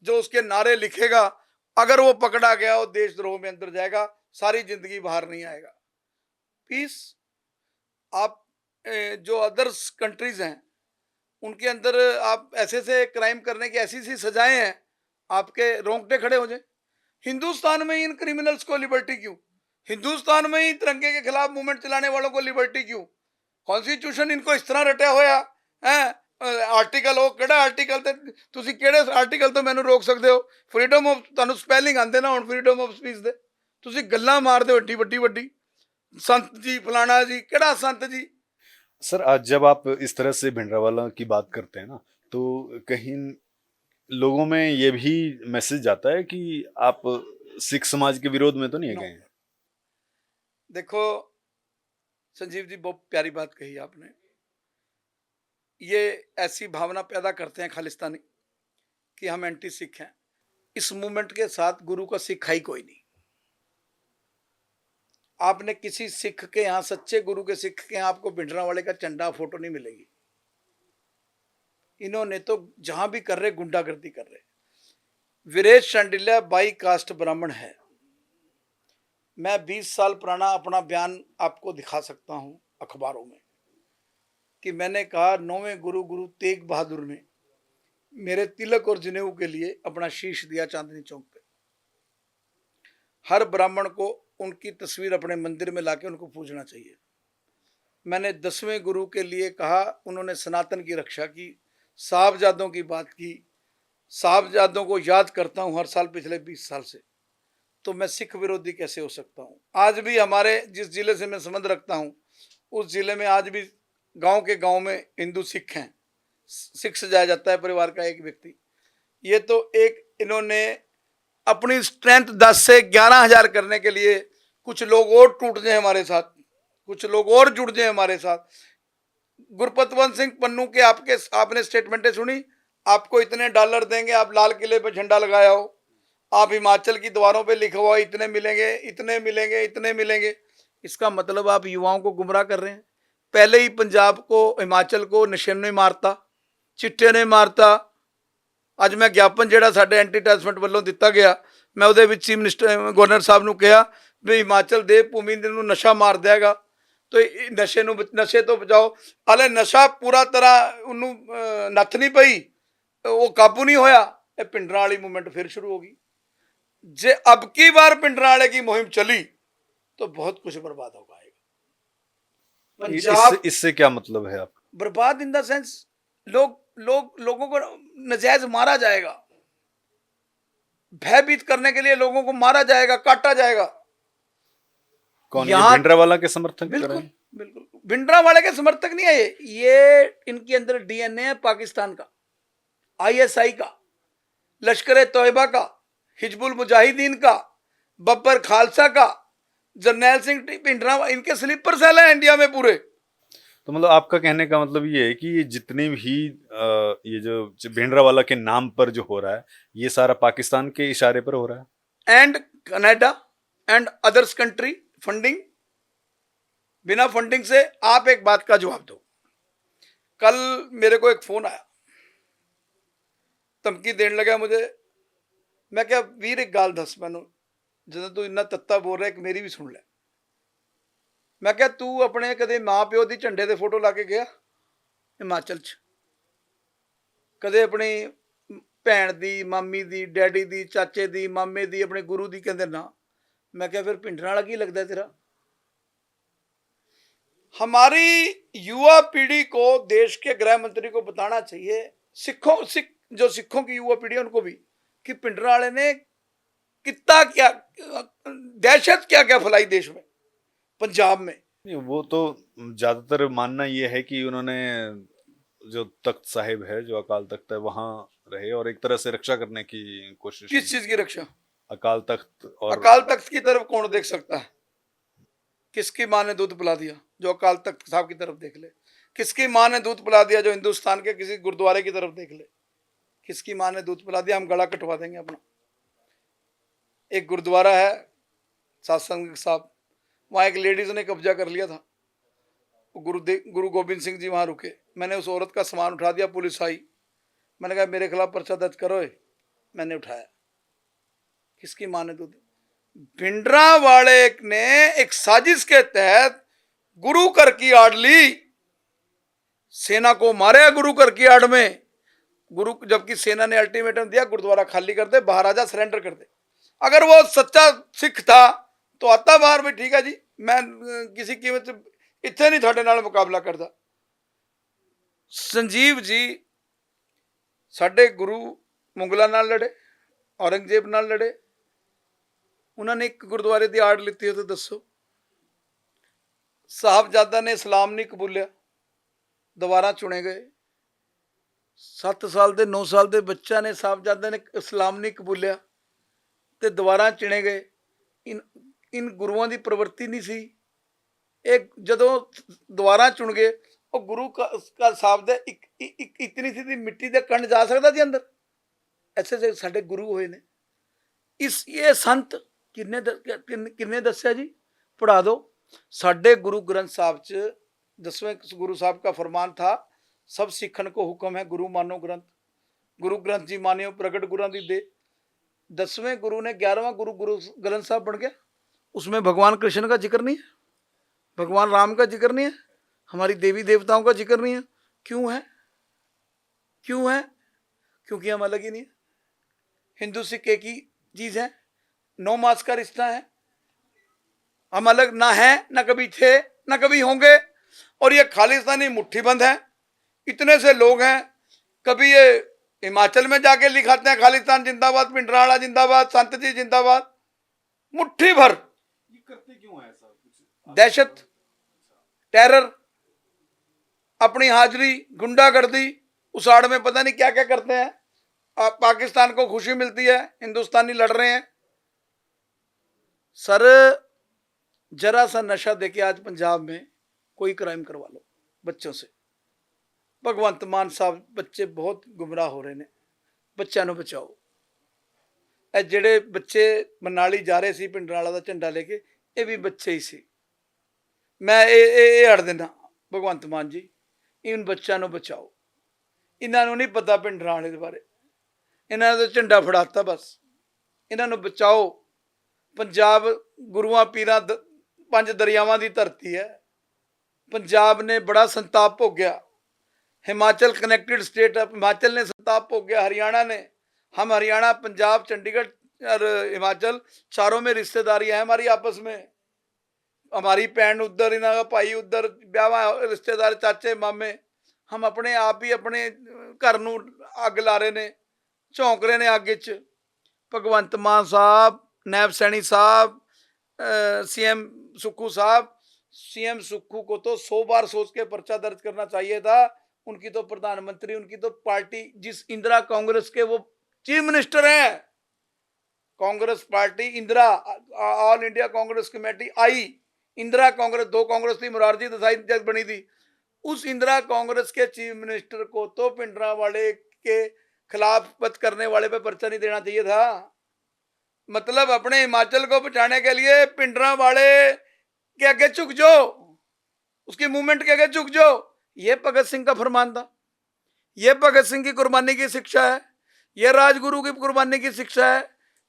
जो उसके नारे लिखेगा, अगर वो पकड़ा गया वो देशद्रोह में अंदर जाएगा, सारी जिंदगी बाहर नहीं आएगा। पीस। आप जो अदर्स कंट्रीज हैं उनके अंदर आप ऐसे से क्राइम करने की ऐसी सी सजाएं हैं, आपके रोंगटे खड़े हो जाए। हिंदुस्तान में इन क्रिमिनल्स को लिबर्टी क्यों? हिंदुस्तान में ही तिरंगे के खिलाफ मूवमेंट चलाने वालों को लिबर्टी क्यों? कॉन्स्टिट्यूशन इनको इस तरह रटा होया है। आर्टिकल हो किहड़ा आर्टिकल ते तुसी किहड़े आर्टिकल तो मैनू रोक सकते हो? फ्रीडम ऑफ, तुहानू स्पैलिंग आंदे ना हुण फ्रीडम ऑफ स्पीच दे, तुसी गल्लां मारदे हो एड्डी वड्डी संत जी फलाना जी, किहड़ा संत जी? सर, आज जब आप इस तरह से भिंडरावाला की बात करते हैं ना, तो कहीं लोगों में ये भी मैसेज जाता है कि आप सिख समाज के विरोध में तो नहीं गए हैं। देखो संजीव जी, बहुत प्यारी बात कही आपने। ये ऐसी भावना पैदा करते हैं खालिस्तानी कि हम एंटी सिख हैं। इस मूवमेंट के साथ गुरु का सिख है ही कोई नहीं। आपने किसी सिख के यहाँ, सच्चे गुरु के सिख के यहाँ आपको भिंडरावाले का झंडा फोटो नहीं मिलेगी। इन्होंने तो जहां भी कर रहे गुंडागर्दी कर रहे। वीरेश शंडिल्या बाई कास्ट ब्राह्मण है। मैं 20 साल पुराना अपना बयान आपको दिखा सकता हूं अखबारों में कि मैंने कहा 9वें गुरु तेग बहादुर ने मेरे तिलक और जनेऊ के लिए अपना शीश दिया चांदनी चौक पे। हर ब्राह्मण को उनकी तस्वीर अपने मंदिर में लाके उनको पूजना चाहिए। मैंने 10वें गुरु के लिए कहा, उन्होंने सनातन की रक्षा की, साहबजादों की बात की। साहबजादों को याद करता हूं हर साल पिछले 20 साल से, तो मैं सिख विरोधी कैसे हो सकता हूं। आज भी हमारे जिस जिले से मैं संबंध रखता हूं, उस जिले में आज भी गांव के गांव में हिंदू सिख हैं। सिख सजाया जाता है परिवार का एक व्यक्ति। ये तो एक इन्होंने अपनी स्ट्रेंथ 10 से 11,000 करने के लिए कुछ लोग और टूट जाए हमारे साथ, कुछ लोग और जुड़ जाए हमारे साथ। गुरपतवंत सिंह पन्नू के आपने स्टेटमेंटें सुनी, आपको इतने डॉलर देंगे, आप लाल किले पर झंडा लगाया हो, आप हिमाचल की दीवारों पे लिखा हुआ इतने मिलेंगे, इतने मिलेंगे, इतने मिलेंगे। इसका मतलब आप युवाओं को गुमराह कर रहे हैं। पहले ही पंजाब को, हिमाचल को नशे ने मारता, चिट्टे ने मारता। ਅੱਜ मैं ज्ञापन ਜਿਹੜਾ ਸਾਡੇ ਐਂਟੀ ਟੈਸਮੈਂਟ ਵੱਲੋਂ ਦਿੱਤਾ ਗਿਆ, मैं ਉਹਦੇ ਵਿੱਚ ਚੀਫ ਮਿਨਿਸਟਰ ਗਵਰਨਰ ਸਾਹਿਬ ਨੂੰ ਕਿਹਾ ਵੀ ਹਿਮਾਚਲ ਦੇ ਭੂਮੀ ਨੂੰ ਨਸ਼ਾ ਮਾਰ ਦੇਗਾ, तो नशे तो बचाओ। हाले नशा पूरा तरह ਉਹਨੂੰ ਨੱਥ ਨਹੀਂ ਪਈ, वो काबू नहीं होया। ये पिंडरां वाली मूवमेंट फिर शुरू होगी। जे अब की बार पिंडरां वाले की मुहिम चली तो बहुत कुछ बर्बाद होगा। पंजाब इससे क्या मतलब है आप? बर्बाद इन द सेंस लोगों को नजायज मारा जाएगा, भयभीत करने के लिए लोगों को मारा जाएगा, काटा जाएगा। कौन, ये भिंडरावाला के समर्थक? बिल्कुल बिल्कुल भिंडरावाले के समर्थक नहीं है ये इनके अंदर डीएनए है पाकिस्तान का, आईएसआई का, लश्कर तोयबा का, हिजबुल मुजाहिदीन का, बब्बर खालसा का, जरनैल सिंह भिंडरा, इनके स्लीपर सेल हैं इंडिया में पूरे। तो मतलब आपका कहने का मतलब ये है कि ये जितने भी ये जो भिंडरावाला के नाम पर जो हो रहा है, ये सारा पाकिस्तान के इशारे पर हो रहा है। And Canada and others country funding. बिना फंडिंग से आप एक बात का जवाब दो। कल मेरे को एक फोन आया, धमकी देने लगा मुझे। मैं क्या वीर एक गाल दस मैनू, ਜਦੋਂ ਤੂੰ ਇੰਨਾ ਤੱਤਾ ਬੋਲ ਰਿਹਾ, ਇੱਕ ਮੇਰੀ ਵੀ ਸੁਣ ਲੈ। ਮੈਂ ਕਿਹਾ ਤੂੰ ਆਪਣੇ ਕਦੇ ਮਾਂ ਪਿਓ ਦੀ ਝੰਡੇ ਦੇ ਫੋਟੋ ਲਾ ਕੇ ਗਿਆ ਹਿਮਾਚਲ 'ਚ? ਕਦੇ ਆਪਣੀ ਭੈਣ ਦੀ, ਮਾਮੀ ਦੀ, ਡੈਡੀ ਦੀ, ਚਾਚੇ ਦੀ, ਮਾਮੇ ਦੀ, ਆਪਣੇ ਗੁਰੂ ਦੀ? ਕਹਿੰਦੇ ਨਾ। मैं क्या फिर भिंडरां वाला की लगता है तेरा? हमारी युवा पीढ़ी को, देश के गृह मंत्री को बताना चाहिए, सिखों की युवा पीढ़ी है उनको भी, कि भिंडरां वाले ने कितना क्या दहशत क्या क्या फैलाई देश में, पंजाब में। वो तो ज्यादातर मानना ये है कि उन्होंने जो तख्त साहिब है, जो अकाल तख्त है, वहां रहे और एक तरह से रक्षा करने की कोशिश। किस चीज की रक्षा? अकाल तख्त। और अकाल तख्त की तरफ कौन देख सकता है? किसकी माँ ने दूध पिला दिया? जो अकाल तख्त साहब की तरफ देख ले। किसकी माँ ने दूध पिला दिया? जो हिंदुस्तान के किसी गुरुद्वारे की तरफ देख ले। किसकी माँ ने दूध पिला दिया? हम गला कटवा देंगे अपना। एक गुरुद्वारा है सत्संग साहब, वहाँ एक लेडीज ने कब्जा कर लिया था। गुरु गोबिंद सिंह जी वहाँ रुके, मैंने उस औरत का सामान उठा दिया, पुलिस आई, मैंने कहा मेरे खिलाफ पर्चा दर्ज करो, मैंने उठाया। किसकी माँ ने दूध? भिंडरांवाले ने एक साजिश के तहत गुरु कर की आड़ ली, सेना को मारे गुरु कर की आड़ में। गुरु, जबकि सेना ने अल्टीमेटम दिया गुरुद्वारा खाली कर दे, बाहर आजा, सरेंडर कर दे। अगर वो सच्चा सिख था तो आता बाहर भी, ठीक है जी, मैं किसी कीमत से इतने नहीं थोड़े नाल मुकाबला करता। संजीव जी साडे गुरु मुगलों नाल लड़े, औरंगजेब नाल लड़े, उन्होंने एक गुरुद्वारे की आड़ लीती हो तो दसो। साहबजादा ने इस्लाम नहीं कबूलिया, दोबारा चुने गए। 7 साल के 9 साल के बच्चा ने, साहबजादा ने इस्लाम नहीं कबूलिया तो दोबारा चुने गए। इन गुरुओं की प्रवृत्ति नहीं सी। एक जदों दोबारा चुन गए, वो गुरु का साहब दे इतनी सी मिट्टी दे कण जा सकता जी अंदर? ऐसे साडे गुरु होए ने। इस ये संत किन्ने दस्या जी? पढ़ा दो। साडे गुरु ग्रंथ साहब च 10वें गुरु साहब का फरमान था, सब सिखन को हुक्म है गुरु मानो ग्रंथ, गुरु ग्रंथ जी मानियो प्रगट गुरु दी दे। 10वें गुरु ने 11वां गुरु ग्रंथ साहब बन गया। उसमें भगवान कृष्ण का जिक्र नहीं है, भगवान राम का जिक्र नहीं है, हमारी देवी देवताओं का जिक्र नहीं है। क्यों है? क्यों है? क्योंकि हम अलग ही नहीं है। हिंदू सिख एक ही चीज है, 9 मास का रिश्ता है। हम अलग ना हैं, ना कभी थे, ना कभी होंगे। और ये खालिस्तानी मुट्ठी बंद है। इतने से लोग हैं, कभी ये हिमाचल में जाके लिखाते हैं खालिस्तान जिंदाबाद, पिंडराड़ा जिंदाबाद, संत जी जिंदाबाद, मुट्ठी भर। ये करते क्यों है ऐसा? दहशत, टेरर, अपनी हाजिरी, गुंडागर्दी, उसाड़ में पता नहीं क्या क्या करते हैं। पाकिस्तान को खुशी मिलती है, हिंदुस्तानी लड़ रहे हैं। सर जरा सा नशा देके आज पंजाब में कोई क्राइम करवा लो बच्चों से। भगवंत मान साहब, बच्चे बहुत गुमराह हो रहे ने, बच्चों को बचाओ। ਇਹ ਜਿਹੜੇ ਬੱਚੇ ਮਨਾਲੀ ਜਾ ਰਹੇ ਸੀ ਪਿੰਡਰਾਲਾ ਦਾ ਝੰਡਾ ਲੈ ਕੇ, ਇਹ ਵੀ ਬੱਚੇ ਹੀ ਸੀ। ਮੈਂ ਇਹ ਅੜ ਦੇਣਾ, ਭਗਵੰਤ ਮਾਨ ਜੀ ਇਨ ਬੱਚਿਆਂ ਨੂੰ ਬਚਾਓ। ਇਹਨਾਂ ਨੂੰ ਨਹੀਂ ਪਤਾ ਪਿੰਡਰਾਲੇ ਦੇ ਬਾਰੇ, ਇਹਨਾਂ ਦਾ ਝੰਡਾ ਫੜਾਤਾ ਬਸ। ਇਹਨਾਂ ਨੂੰ ਬਚਾਓ। ਪੰਜਾਬ ਗੁਰੂਆਂ ਪੀਰਾਂ 5 ਦਰਿਆਵਾਂ ਦੀ ਧਰਤੀ ਹੈ। पंजाब ने बड़ा संताप भोग्या। हिमाचल कनेक्टेड स्टेट है, हिमाचल ने संताप भोग्या, हरियाणा ने। हम हरियाणा, पंजाब, चंडीगढ़ और हिमाचल चारों में रिश्तेदारी है हमारी आपस में। हमारी भैन उधर, इन्हों का भाई उधर, ब्याह रिश्तेदार, चाचे मामे। हम अपने आप ही अपने घर नूं अग ला रहे ने, झोंक रहे ने अग च। भगवंत मान साहब, नैब सैनी साहब, सीएम सुक्खू साहब, सीएम सुक्खू को तो 100 बार सोच के पर्चा दर्ज करना चाहिए था। उनकी तो प्रधानमंत्री, उनकी तो पार्टी, जिस इंदिरा कांग्रेस के वो चीफ मिनिस्टर हैं, Congress party Indira, all India Congress committee I, Indira Congress, 2 Congress थी, मोरारजी देसाई जब बनी थी। उस इंदिरा कांग्रेस के चीफ मिनिस्टर को तो पिंडरा वाले के खिलाफ बद करने वाले पे पर्चा नहीं देना चाहिए था। मतलब अपने हिमाचल को बचाने के लिए पिंडरा वाले के आगे झुक जाओ, उसकी मूवमेंट के आगे झुक जाओ। ये भगत सिंह का फरमान था, ये भगत सिंह की कुर्बानी की शिक्षा है, ये राजगुरु की कुर्बानी की शिक्षा है,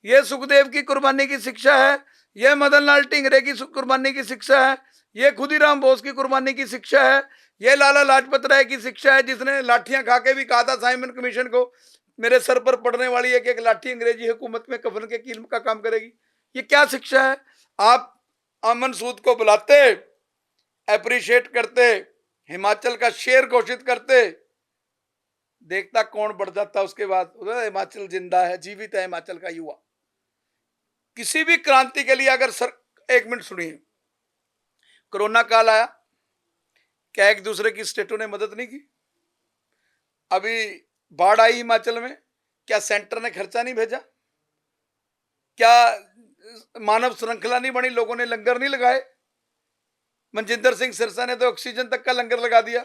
ये सुखदेव की कुर्बानी की शिक्षा है, ये मदन लाल टिंगरे की कुर्बानी की शिक्षा है, ये खुदीराम बोस की कुर्बानी की शिक्षा है, ये लाला लाजपत राय की शिक्षा है, जिसने लाठियां खा के भी कहा था साइमन कमीशन को, मेरे सर पर पड़ने वाली एक एक लाठी अंग्रेजी हुकूमत में कफन के कील का काम करेगी। ये क्या शिक्षा है? आप अमन सूद को बुलाते, अप्रिशिएट करते, हिमाचल का शेर घोषित करते, देखता कौन बढ़ जाता उसके बाद। हिमाचल जिंदा है, जीवित है हिमाचल का युवा। किसी भी क्रांति के लिए अगर सर, एक मिनट सुनिए, कोरोना काल आया, क्या एक दूसरे की स्टेटों ने मदद नहीं की? अभी बाढ़ आई हिमाचल में, क्या सेंटर ने खर्चा नहीं भेजा? क्या मानव श्रृंखला नहीं बनी? लोगों ने लंगर नहीं लगाए? मनजिंदर सिंह सिरसा ने तो ऑक्सीजन तक का लंगर लगा दिया।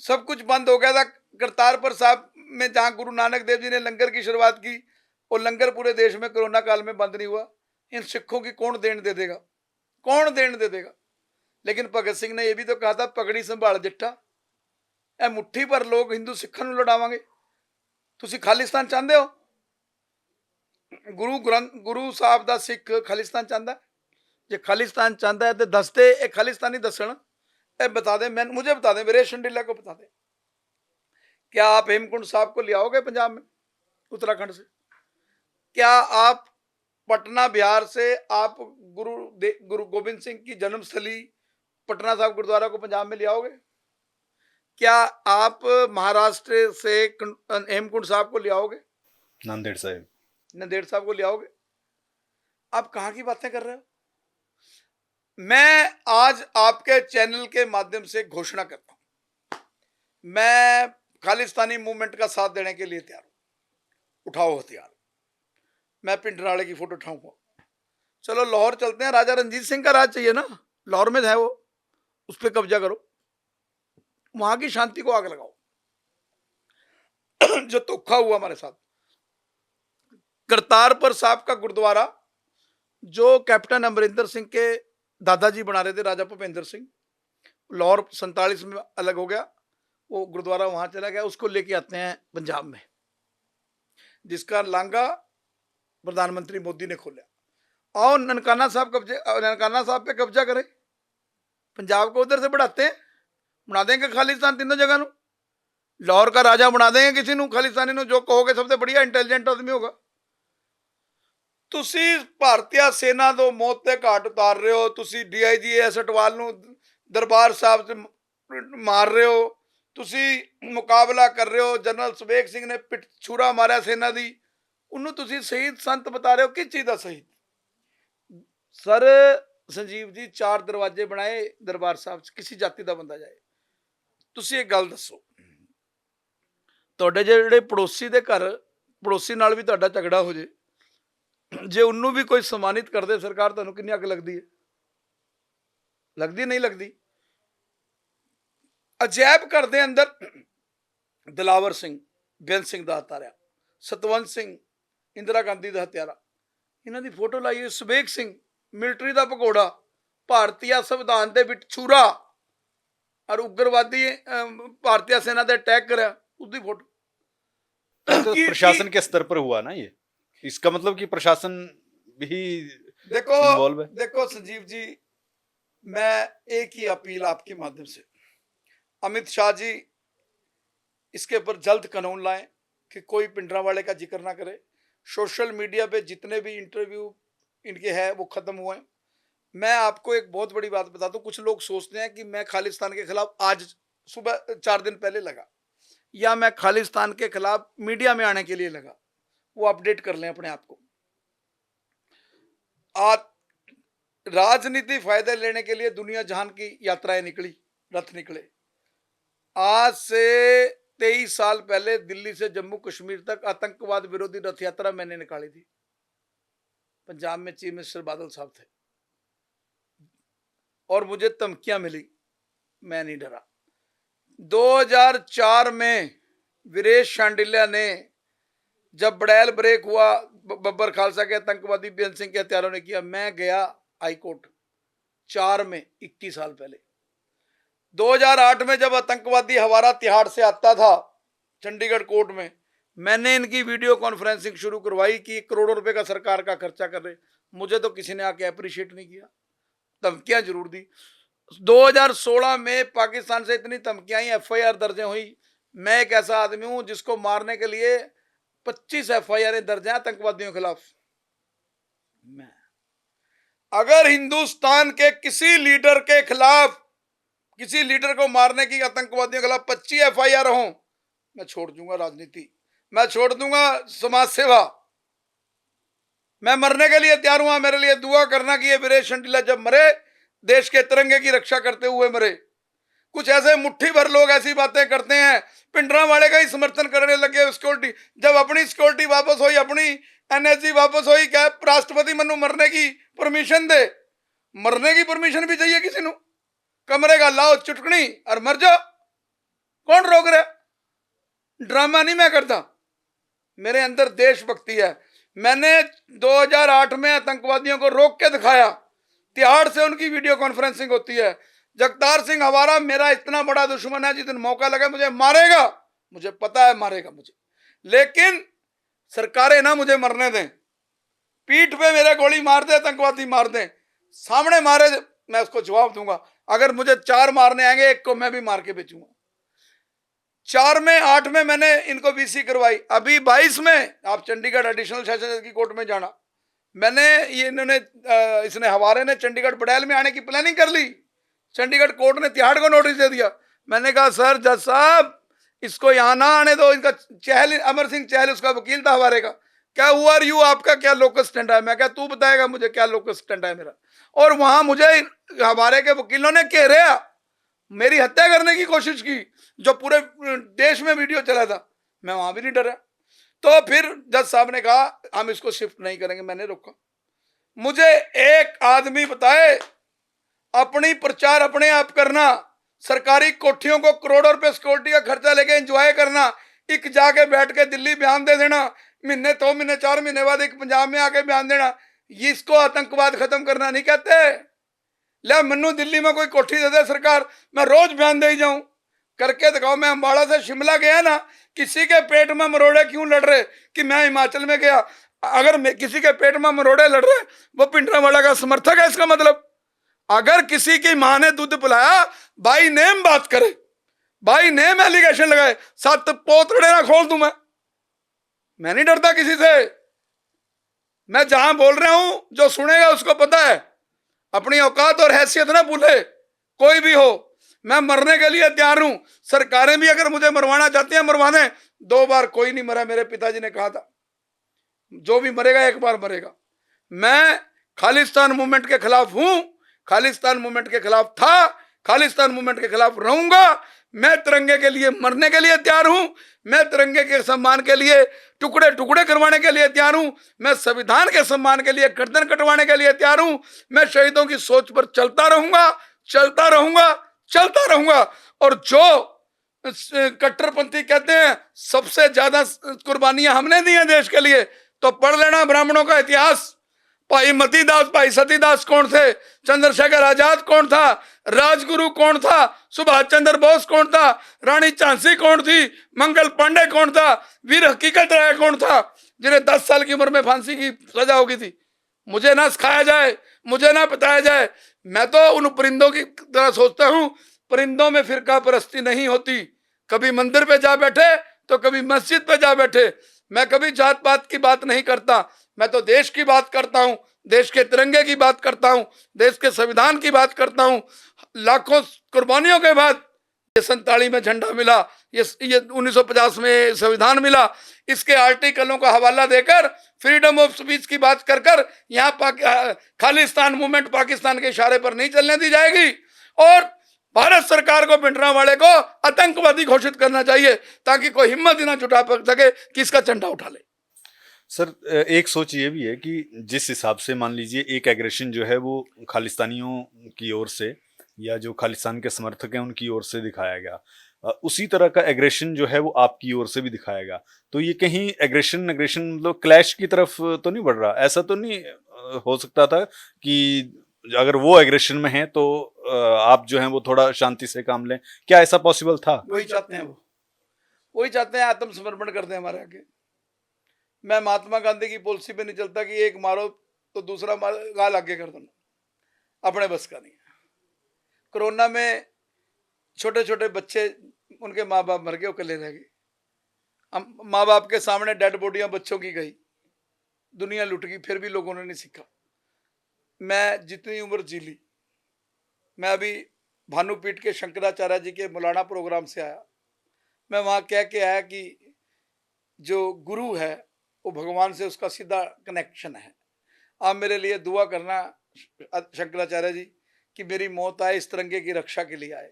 सब कुछ बंद हो गया था। करतारपुर साहब में जहां गुरु नानक देव जी ने लंगर की शुरुआत की, वो लंगर पूरे देश में कोरोना काल में बंद नहीं हुआ। इन सिखों की कौन देन दे देगा? कौन देन दे देगा? लेकिन भगत सिंह ने यह भी तो कहा था, पगड़ी संभाल जिट्ठा, ए मुट्ठी पर लोग हिंदू सिखों ਨੂੰ ਲੜਾਵਾਂਗੇ। ਤੁਸੀਂ ਖਾਲਿਸਤਾਨ ਚਾਹੁੰਦੇ ਹੋ? गुरु साहब का सिख खालिस्तान चाहता है? जो खालिस्तान चाहता है तो दस दे, एक खालिस्तानी दसन, ए बता दे, मैं मुझे बता दे, मेरे शंडीला को बता दे, क्या आप हेमकुंड साहब को ले आओगे पंजाब में उत्तराखंड से? क्या आप पटना बिहार से आप गुरु गोविंद सिंह की जन्मस्थली पटना साहब गुरुद्वारा को पंजाब में ले आओगे? क्या आप महाराष्ट्र से हेमकुंड साहब को ले आओगे? नांदेड़ साहब को ले आओगे? आप कहां की बातें कर रहे हो? मैं आज आपके चैनल के माध्यम से घोषणा करता हूं, मैं खालिस्तानी मूवमेंट का साथ देने के लिए तैयार हूं। उठाओ हथियार। मैं पिंडराड़े की फोटो उठाऊंगा। चलो लाहौर चलते हैं, राजा रंजीत सिंह का राज चाहिए ना, लाहौर में है वो, उस पर कब्जा करो, वहां की शांति को आग लगाओ। जो धोखा हुआ हमारे साथ, करतारपुर साहब का गुरुद्वारा जो कैप्टन अमरिंदर सिंह के दादाजी बना रहे थे, राजा भूपेंद्र सिंह, लाहौर 47 में अलग हो गया, वो गुरुद्वारा वहां चला गया, उसको लेके आते हैं पंजाब में, जिसका लांगा प्रधानमंत्री मोदी ने खोला। और ननकाना साहब पे कब्जा करें, पंजाब को उधर से बढ़ाते हैं, बना देंगे खालिस्तान तीनों जगह। लाहौर का राजा बना देंगे किसी ਨੂੰ ਖਾਲਿਸਤਾਨੀ ਨੂੰ, जो कहोगे सबसे बढ़िया इंटेलिजेंट आदमी होगा। ਤੁਸੀਂ ਭਾਰਤੀ ਸੈਨਾ ਤੋਂ ਮੌਤ ਦੇ ਘਾਟ ਉਤਾਰ ਰਹੇ ਹੋ, ਤੁਸੀਂ ਡੀਆਈਜੀ ਐਸ ਅਟਵਾਲ ਨੂੰ ਦਰਬਾਰ ਸਾਹਿਬ 'ਚ ਮਾਰ ਰਹੇ ਹੋ, ਤੁਸੀਂ ਮੁਕਾਬਲਾ ਕਰ ਰਹੇ ਹੋ, ਜਨਰਲ ਸੁਬੇਗ ਸਿੰਘ ਨੇ ਛੁਰਾ ਮਾਰਿਆ ਸੈਨਾ ਦੀ, ਉਹਨੂੰ ਤੁਸੀਂ ਸ਼ਹੀਦ ਸੰਤ ਬਤਾ ਰਹੇ ਹੋ। ਕਿਸ ਚੀਜ਼ ਦਾ ਸ਼ਹੀਦ? ਸਰ ਸੰਜੀਵ ਜੀ 4 ਦਰਵਾਜ਼ੇ ਬਣਾਏ ਦਰਬਾਰ ਸਾਹਿਬ 'ਚ, ਕਿਸੇ ਜਾਤੀ ਦਾ ਬੰਦਾ ਜਾਏ। ਤੁਸੀਂ ਇੱਕ ਗੱਲ ਦੱਸੋ, ਤੁਹਾਡੇ ਜਿਹੜੇ ਪੜੋਸੀ ਦੇ ਘਰ ਪੜੋਸੀ ਨਾਲ ਵੀ ਤੁਹਾਡਾ ਝਗੜਾ ਹੋ ਜੇ, ਜੇ ਉਹਨੂੰ ਵੀ ਕੋਈ ਸਨਮਾਨਿਤ ਕਰਦੇ ਸਰਕਾਰ, ਤੁਹਾਨੂੰ ਕਿੰਨੀ ਅੱਗ ਲੱਗਦੀ ਹੈ? ਲੱਗਦੀ ਨਹੀਂ ਲੱਗਦੀ? ਅਜੈਬ ਘਰ ਦੇ ਅੰਦਰ ਦਿਲਾਵਰ ਸਿੰਘ, ਬੇਅੰਤ ਸਿੰਘ ਦਾ ਹੱਤਿਆਰਾ, ਸਤਵੰਤ ਸਿੰਘ ਇੰਦਰਾ ਗਾਂਧੀ ਦਾ ਹੱਤਿਆਰਾ, ਇਹਨਾਂ ਦੀ ਫੋਟੋ ਲਾਈ ਹੋਈ। ਸੁਬੇਗ ਸਿੰਘ ਮਿਲਟਰੀ ਦਾ ਭਗੌੜਾ, ਭਾਰਤੀ ਸੰਵਿਧਾਨ ਦੇ ਵਿੱਚ ਛੁਰਾ और उग्रवादी भारतीय सेना पे अटैक करा, उसकी फोटो। तो प्रशासन के स्तर पर हुआ ना ये, इसका मतलब कि प्रशासन भी इन्वॉल्व है। देखो संजीव जी, मैं एक ही अपील आपके माध्यम से, अमित शाह जी इसके ऊपर जल्द कानून लाएं कि कोई पिंडरावाले का जिक्र ना करे। सोशल मीडिया पे जितने भी इंटरव्यू इनके हैं वो खत्म हुए। मैं आपको एक बहुत बड़ी बात बताता हूँ, कुछ लोग सोचते हैं कि मैं खालिस्तान के खिलाफ आज सुबह 4 दिन पहले लगा, या मैं खालिस्तान के खिलाफ मीडिया में आने के लिए लगा। वो अपडेट कर लें अपने आप को। आज राजनीति फायदे लेने के लिए दुनिया जहान की यात्राएं निकली, रथ निकले। आज से 23 साल पहले दिल्ली से जम्मू कश्मीर तक आतंकवाद विरोधी रथ यात्रा मैंने निकाली थी। पंजाब में चीफ मिनिस्टर बादल साहब थे और मुझे धमकियां मिली, मैं नहीं डरा। 2004 में वीरेश शांडिल्या ने, जब बड़ैल ब्रेक हुआ, बब्बर खालसा के आतंकवादी बेअंत सिंह के हत्यारों ने किया, मैं गया हाई कोर्ट 4 में 21 साल पहले। 2008 में जब आतंकवादी हवारा तिहाड़ से आता था चंडीगढ़ कोर्ट में, मैंने इनकी वीडियो कॉन्फ्रेंसिंग शुरू करवाई कि करोड़ों रुपए का सरकार का खर्चा कर रहे। मुझे तो किसी ने आके अप्रिशिएट नहीं किया, धमकियां जरूर दी। 2016 में पाकिस्तान से इतनी धमकियां आई, एफआईआर दर्ज हुई। मैं एक ऐसा आदमी हूं जिसको मारने के लिए 25 एफआईआर दर्ज हैं आतंकवादियों के खिलाफ। मैं अगर हिंदुस्तान के किसी लीडर के खिलाफ, किसी लीडर को मारने की आतंकवादियों के खिलाफ 25 एफआईआर हो, मैं छोड़ दूंगा राजनीति, मैं छोड़ दूंगा समाज सेवा। मैं मरने के लिए तैयार हुआ। मेरे लिए दुआ करना कि ये वीरेश शांडिल्या जब मरे, देश के तिरंगे की रक्षा करते हुए मरे। कुछ ऐसे मुट्ठी भर लोग ऐसी बातें करते हैं, पिंडरावाले का ही समर्थन करने लगे। सिक्योरिटी, जब अपनी सिक्योरिटी वापस हुई, अपनी एनएसजी वापस हुई, क्या राष्ट्रपति मनु मरने की परमिशन दे? मरने की परमिशन भी चाहिए किसी को? कमरे का लाओ चुटकनी और मर जाओ, कौन रोक रहा? ड्रामा नहीं मैं करता, मेरे अंदर देशभक्ति है। मैंने 2008 में आतंकवादियों को रोक के दिखाया। तिहाड़ से उनकी वीडियो कॉन्फ्रेंसिंग होती है। जगतार सिंह हवारा मेरा इतना बड़ा दुश्मन है, जिस दिन मौका लगे मुझे मारेगा, मुझे पता है मारेगा मुझे, लेकिन सरकारें ना मुझे मरने दें। पीठ पे मेरे गोली मार दे, आतंकवादी मार दें, सामने मारे, मैं उसको जवाब दूंगा। अगर मुझे 4 मारने आएंगे, एक को मैं भी मार के बेचूंगा। 4 में 8 में मैंने इनको बीसी करवाई। अभी 22 में आप चंडीगढ़ एडिशनल सेशन की कोर्ट में जाना, मैंने ये इसने हवारे ने चंडीगढ़ बड़ैल में आने की प्लानिंग कर ली। चंडीगढ़ कोर्ट ने तिहाड़ को नोटिस दे दिया। मैंने कहा सर जज साहब इसको यहाँ ना आने दो। इनका चहल, अमर सिंह चहल उसका वकील था हवारे का। क्या हुआ यू, आपका क्या लोकस स्टैंड है? मैं क्या तू बताएगा मुझे क्या लोकस स्टैंड है मेरा? और वहां मुझे हवारे के वकीलों ने घेरा, मेरी हत्या करने की कोशिश की, जो पूरे देश में वीडियो चला था। मैं वहां भी नहीं डरा। तो फिर जज साहब ने कहा हम इसको शिफ्ट नहीं करेंगे। मैंने रोका। मुझे एक आदमी बताए, अपनी प्रचार अपने आप करना, सरकारी कोठियों को करोड़ों रुपए सिक्योरिटी का खर्चा लेके एंजॉय करना, एक जाके बैठ के दिल्ली बयान दे देना, महीने 2 महीने 4 महीने बाद एक पंजाब में आके बयान देना, इसको आतंकवाद खत्म करना नहीं कहते। ले मनु दिल्ली में कोई कोठी दे दे सरकार, मैं रोज बयान दे जाऊं, करके दिखाओ। मैं अम्बाड़ा से शिमला गया ना, किसी के पेट में मरोड़े क्यों लड़ रहे कि मैं हिमाचल में गया? अगर किसी के पेट में मरोड़े लड़ रहे, वो पिंडरावाला का समर्थक है, इसका मतलब। अगर किसी की मां ने दूध पिलाया, बाई नेम बात करे, भाई नेम एलिगेशन लगाए, 7 पोतड़े ना खोल दूं मैं नहीं डरता किसी से। मैं जहां बोल रहा हूं, जो सुनेगा उसको पता है, अपनी औकात और हैसियत ना भूले कोई भी हो। मैं मरने के लिए तैयार हूं, सरकारें भी अगर मुझे मरवाना चाहती हैं मरवा दें। 2 बार कोई नहीं मरा, मेरे पिताजी ने कहा था जो भी मरेगा एक बार मरेगा। मैं खालिस्तान मूवमेंट के खिलाफ हूं, खालिस्तान मूवमेंट के खिलाफ था, खालिस्तान मूवमेंट के खिलाफ रहूंगा। मैं तिरंगे के लिए मरने के लिए तैयार हूं, मैं तिरंगे के सम्मान के लिए टुकड़े टुकड़े करवाने के लिए तैयार हूं, मैं संविधान के सम्मान के लिए गर्दन कटवाने के लिए तैयार हूं। मैं शहीदों की सोच पर चलता रहूंगा, चलता रहूंगा, चलता रहूंगा। और जो कट्टरपंथी कहते हैं सबसे ज्यादा कुर्बानियां हमने दी हैं देश के लिए, तो पढ़ लेना ब्राह्मणों का इतिहास। भाई मतीदास, भाई सतीदास कौन थे, चंद्रशेखर आजाद कौन था, राजगुरु कौन था, सुभाष चंद्र बोस कौन था, रानी झांसी कौन थी, मंगल पांडे कौन था, वीर हकीकत राय कौन था, जिन्हें 10 साल की उम्र में फांसी की सजा हो गई थी। मुझे ना सिखाया जाए, मुझे ना बताया जाए। मैं तो उन परिंदों की तरह सोचता हूं, परिंदों में फिरका परस्ती नहीं होती। कभी मंदिर पे जा बैठे तो कभी मस्जिद पे जा बैठे। मैं कभी जात पात की बात नहीं करता, मैं तो देश की बात करता हूं, देश के तिरंगे की बात करता हूं, देश के संविधान की बात करता हूं। लाखों कुर्बानियों के बाद ये 47 में झंडा मिला, ये 1950 में संविधान मिला। इसके आर्टिकलों का हवाला देकर फ्रीडम ऑफ स्पीच की बात कर यहाँ खालिस्तान मूवमेंट पाकिस्तान के इशारे पर नहीं चलने दी जाएगी। और भारत सरकार को भिंडरांवाले को आतंकवादी घोषित करना चाहिए, ताकि कोई हिम्मत ही ना जुटा सके कि इसका झंडा उठा ले। सर, एक सोच ये भी है कि जिस हिसाब से मान लीजिए एक एग्रेशन जो है वो खालिस्तानियों की ओर से या जो खालिस्तान के समर्थक हैं उनकी ओर से दिखाया गया, उसी तरह का एग्रेशन जो है वो आपकी ओर से भी दिखाया गया। तो ये कहीं एग्रेशन मतलब क्लैश की तरफ तो नहीं बढ़ रहा? ऐसा तो नहीं हो सकता था कि अगर वो एग्रेशन में है तो आप जो हैं वो थोड़ा शांति से काम लें? क्या ऐसा पॉसिबल था? वही चाहते हैं, वही चाहते हैं आत्मसमर्पण कर दें हमारे आगे। मैं महात्मा गांधी की पॉलिसी पे नहीं चलता कि एक मारो तो दूसरा गाल आगे कर देना, अपने बस का नहीं है। कोरोना में छोटे छोटे बच्चे, उनके माँ बाप मर गए, वो अकेले रह गए। हम माँ बाप के सामने डेड बॉडियां बच्चों की गई, दुनिया लुट गई, फिर भी लोगों ने नहीं सीखा। मैं जितनी उम्र जी ली, मैं अभी भानुपीठ के शंकराचार्य जी के मौलाना प्रोग्राम से आया। मैं वहां कह के आया कि जो गुरु है वो भगवान से उसका सीधा कनेक्शन है। आप मेरे लिए दुआ करना शंकराचार्य जी कि मेरी मौत आए इस तिरंगे की रक्षा के लिए आए,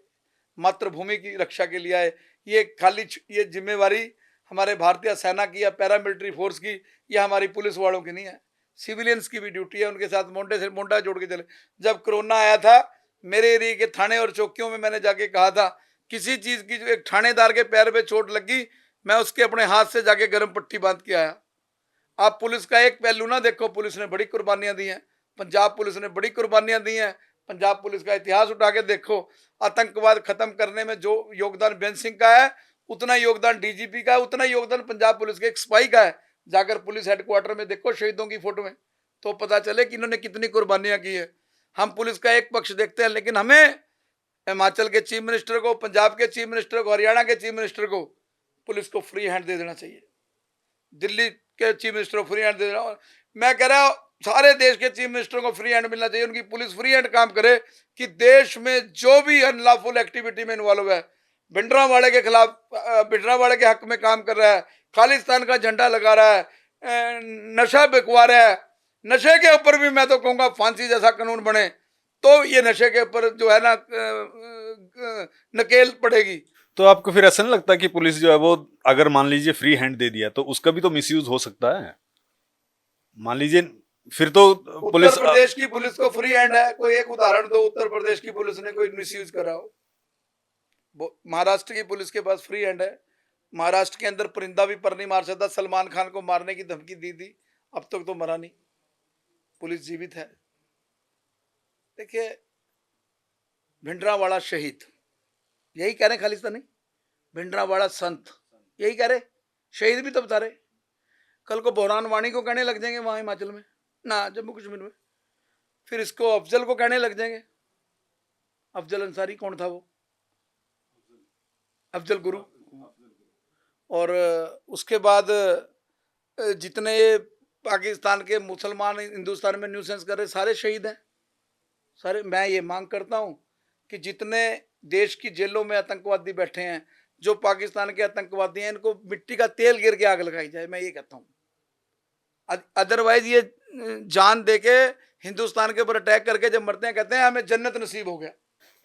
मातृभूमि की रक्षा के लिए आए। ये खाली ये जिम्मेवारी हमारे भारतीय सेना की या पैरामिलिट्री फोर्स की या हमारी पुलिस वालों की नहीं है, सिविलियंस की भी ड्यूटी है। उनके साथ मोंडे से मोंडा जोड़ के चले। जब कोरोना आया था मेरे एरिया के थाने और चौकियों में मैंने जाके कहा था, किसी चीज की एक थानेदार के पैर पे चोट लगी, मैं उसके अपने हाथ से जाके गर्म पट्टी बांध के आया। आप पुलिस का एक पहलू ना देखो, पुलिस ने बड़ी कुर्बानियां दी हैं, पंजाब पुलिस ने बड़ी कुर्बानियां दी हैं। पंजाब पुलिस का इतिहास उठा के देखो, आतंकवाद खत्म करने में जो योगदान बेन सिंह का है, उतना योगदान डीजीपी का है, उतना योगदान पंजाब पुलिस के एक सिपाही का है। जाकर पुलिस हेडक्वार्टर में देखो शहीदों की फोटो में, तो पता चले कि इन्होंने कितनी कुर्बानियां की है। हम पुलिस का एक पक्ष देखते हैं, लेकिन हमें हिमाचल के चीफ मिनिस्टर को, पंजाब के चीफ मिनिस्टर को, हरियाणा के चीफ मिनिस्टर को पुलिस को फ्री हैंड दे देना चाहिए। दिल्ली के चीफ मिनिस्टर को फ्री हैंड दे देना। मैं कह रहा हूं सारे देश के चीफ मिनिस्टरों को फ्री हैंड मिलना चाहिए, उनकी पुलिस फ्री हैंड काम करे कि देश में जो भी अनलॉफुल एक्टिविटी में इन्वॉल्व है, भिंडरांवाले के खिलाफ, भिंडरांवाले के हक में काम कर रहा है, खालिस्तान का झंडा लगा रहा है, नशा बिकवा रहा है, नशे के ऊपर भी मैं तो कहूंगा फांसी जैसा कानून बने, तो ये नशे के ऊपर जो है ना नकेल पड़ेगी। तो आपको फिर ऐसा नहीं लगता कि पुलिस जो है वो अगर मान लीजिए फ्री हैंड दे दिया तो उसका भी तो मिसयूज हो सकता है? मान लीजिए फिर तो पुलिस, उत्तर प्रदेश की पुलिस को फ्री हैंड है, कोई एक उदाहरण दो उत्तर प्रदेश की पुलिस ने कोई मिसयूज करा हो। महाराष्ट्र की पुलिस के पास फ्री हैंड है। महाराष्ट्र के अंदर परिंदा भी पर नहीं मार सकता, सलमान खान को मारने की धमकी दी थी, अब तक तो मरा नहीं, पुलिस जीवित है। देखिए भिंडरांवाला शहीद यही कह रहे खालिस्तानी, भिंडरांवाला संत यही कह रहे, शहीद भी तो बता रहे। कल को बोहरान वाणी को कहने लग जाएंगे वहां हिमाचल में ना, जम्मू कश्मीर में, फिर इसको अफजल को कहने लग जाएंगे। अफजल अंसारी कौन था वो? अफजल गुरु, और उसके बाद जितने ये पाकिस्तान के मुसलमान हिंदुस्तान में न्यूसेंस कर रहे सारे शहीद हैं सारे। मैं ये मांग करता हूं कि जितने देश की जेलों में आतंकवादी बैठे हैं, जो पाकिस्तान के आतंकवादी हैं, इनको मिट्टी का तेल गिर के आग लगाई जाए। मैं ये कहता हूं, अदरवाइज ये जान देके हिंदुस्तान के ऊपर अटैक करके जब मरते हैं कहते हैं हमें जन्नत नसीब हो गया।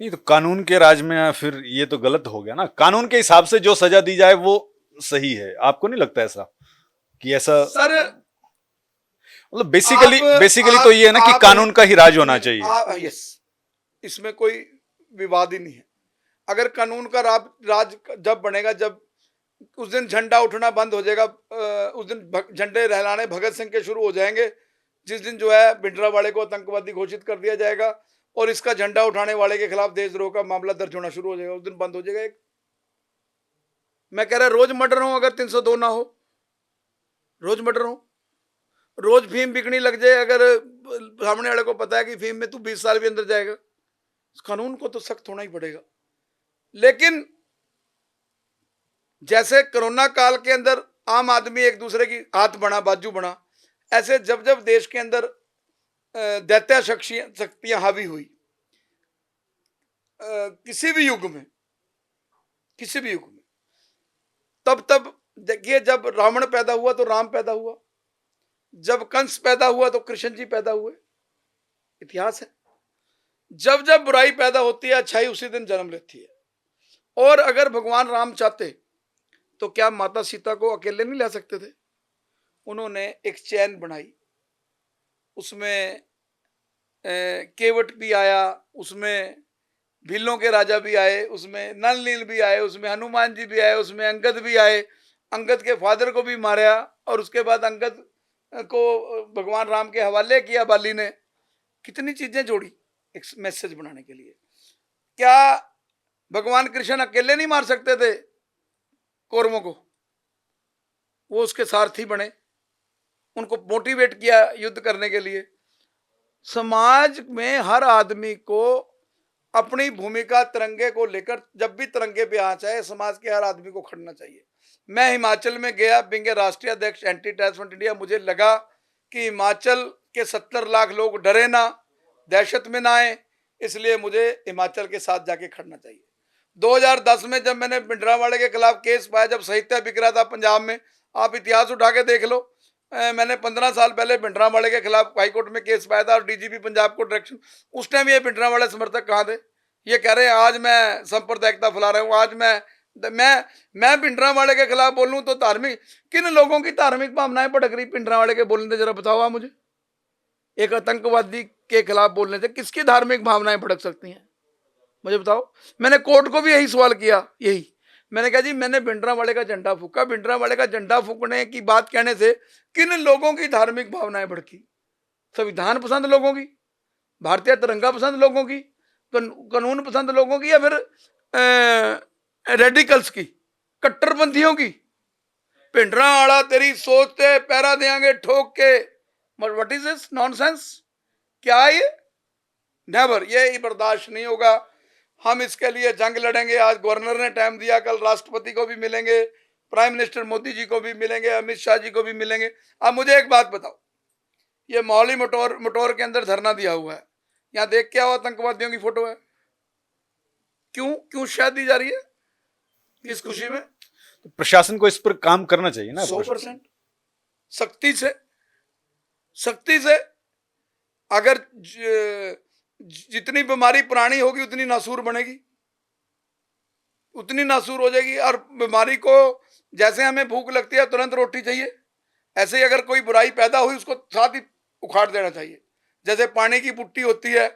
नहीं तो कानून के राज में फिर ये तो गलत हो गया ना। कानून के हिसाब से जो सजा दी जाए वो सही है। आपको नहीं लगता ऐसा कि ऐसा सर मतलब बेसिकली तो ये है ना कि कानून का ही राज होना चाहिए। यस, इसमें कोई विवाद ही नहीं है। अगर कानून का राज जब बनेगा, जब उस दिन झंडा उठना बंद हो जाएगा, उस दिन झंडे लहराने भगत सिंह के शुरू हो जाएंगे, जिस दिन जो है भिंडरावाले को आतंकवादी घोषित कर दिया जाएगा और इसका झंडा उठाने वाले के खिलाफ देशद्रोह का मामला दर्ज होना शुरू हो जाएगा, उस दिन बंद हो जाएगा। मैं कह रहा रोज मर्डर हो, अगर 302 ना हो, रोज मर्डर हो, रोज फीम बिकनी लग जाए, अगर सामने वाले को पता है कि फीम में तू 20 साल भी अंदर जाएगा, इस कानून को तो सख्त होना ही पड़ेगा। लेकिन जैसे कोरोना काल के अंदर आम आदमी एक दूसरे की हाथ बना बाजू बना, ऐसे जब जब देश के अंदर दैत्य शक्तियां हावी हुई, किसी भी युग में, तब तब देखिए, जब रावण पैदा हुआ तो राम पैदा हुआ, जब कंस पैदा हुआ तो कृष्ण जी पैदा हुए, इतिहास है। जब जब बुराई पैदा होती है अच्छाई उसी दिन जन्म लेती है। और अगर भगवान राम चाहते तो क्या माता सीता को अकेले नहीं ला सकते थे? उन्होंने एक चैन बनाई, उसमें केवट भी आया, उसमें भीलों के राजा भी आए, उसमें नल नील भी आए, उसमें हनुमान जी भी आए, उसमें अंगद भी आए, अंगद के फादर को भी मारा और उसके बाद अंगद को भगवान राम के हवाले किया बाली ने। कितनी चीजें जोड़ी एक मैसेज बनाने के लिए। क्या भगवान कृष्ण अकेले नहीं मार सकते थे कौरवों को? वो उसके सारथी बने, उनको मोटिवेट किया युद्ध करने के लिए। समाज में हर आदमी को अपनी भूमिका तिरंगे को लेकर, जब भी तिरंगे पे आ चाहे, समाज के हर आदमी को खड़ना चाहिए। मैं हिमाचल में गया, बिंगे राष्ट्रीय अध्यक्ष एंटी टेररिस्ट फ्रंट इंडिया, मुझे लगा कि हिमाचल के 70 लाख लोग डरे ना, दहशत में ना आए, इसलिए मुझे हिमाचल के साथ जाके खड़ना चाहिए। 2010 में जब मैंने भिंडरावाले के खिलाफ केस पाया, जब साहित्य बिक रहा था पंजाब में, आप इतिहास उठा के देख लो, मैंने 15 साल पहले भिंडरावाले के खिलाफ हाईकोर्ट में केस पाया था और डीजीपी पंजाब को डायरेक्शन। उस टाइम ये भिंडरावाले समर्थक कहाँ थे? ये कह रहे हैं आज मैं सांप्रदायिकता फैला रहा हूँ, आज मैं भिंडरावाले के खिलाफ बोलूँ तो धार्मिक, किन लोगों की धार्मिक भावनाएं भड़क रही भिंडरावाले के बोलने से? जरा बताओ आप मुझे। एक आतंकवादी के खिलाफ बोलने से किसकी धार्मिक भावनाएं भड़क सकती हैं, मुझे बताओ। मैंने कोर्ट को भी यही सवाल किया, यही मैंने कहा जी, मैंने भिंडरावाले का झंडा फूका, भिंडरावाले का झंडा फूकने की बात कहने से किन लोगों की धार्मिक भावनाएं भड़की? संविधान पसंद लोगों की, भारतीय तिरंगा पसंद लोगों की, कानून पसंद लोगों की, या फिर रेडिकल्स की, कट्टरपंथियों की? भिंडरावाला तेरी सोच से पैरा देंगे ठोक के। What is this nonsense? क्या ये? नेवर, ये बर्दाश्त नहीं होगा। हम इसके लिए जंग लड़ेंगे। आज गवर्नर ने टाइम दिया, कल राष्ट्रपति को भी मिलेंगे, प्राइम मिनिस्टर मोदी जी को भी मिलेंगे, अमित शाह जी को भी मिलेंगे। अब मुझे एक बात बताओ, ये मौली मोटोर के अंदर धरना दिया हुआ है, यहाँ देख क्या आतंकवादियों की फोटो है? क्यों शायद दी जा रही है? किस खुशी में? तो प्रशासन को इस पर काम करना चाहिए ना। 100% सख्ती से। अगर जितनी बीमारी पुरानी होगी उतनी नासूर बनेगी, उतनी नासूर हो जाएगी। और बीमारी को, जैसे हमें भूख लगती है तुरंत रोटी चाहिए, ऐसे ही अगर कोई बुराई पैदा हुई उसको साथ ही उखाड़ देना चाहिए। जैसे पानी की बुट्टी होती है,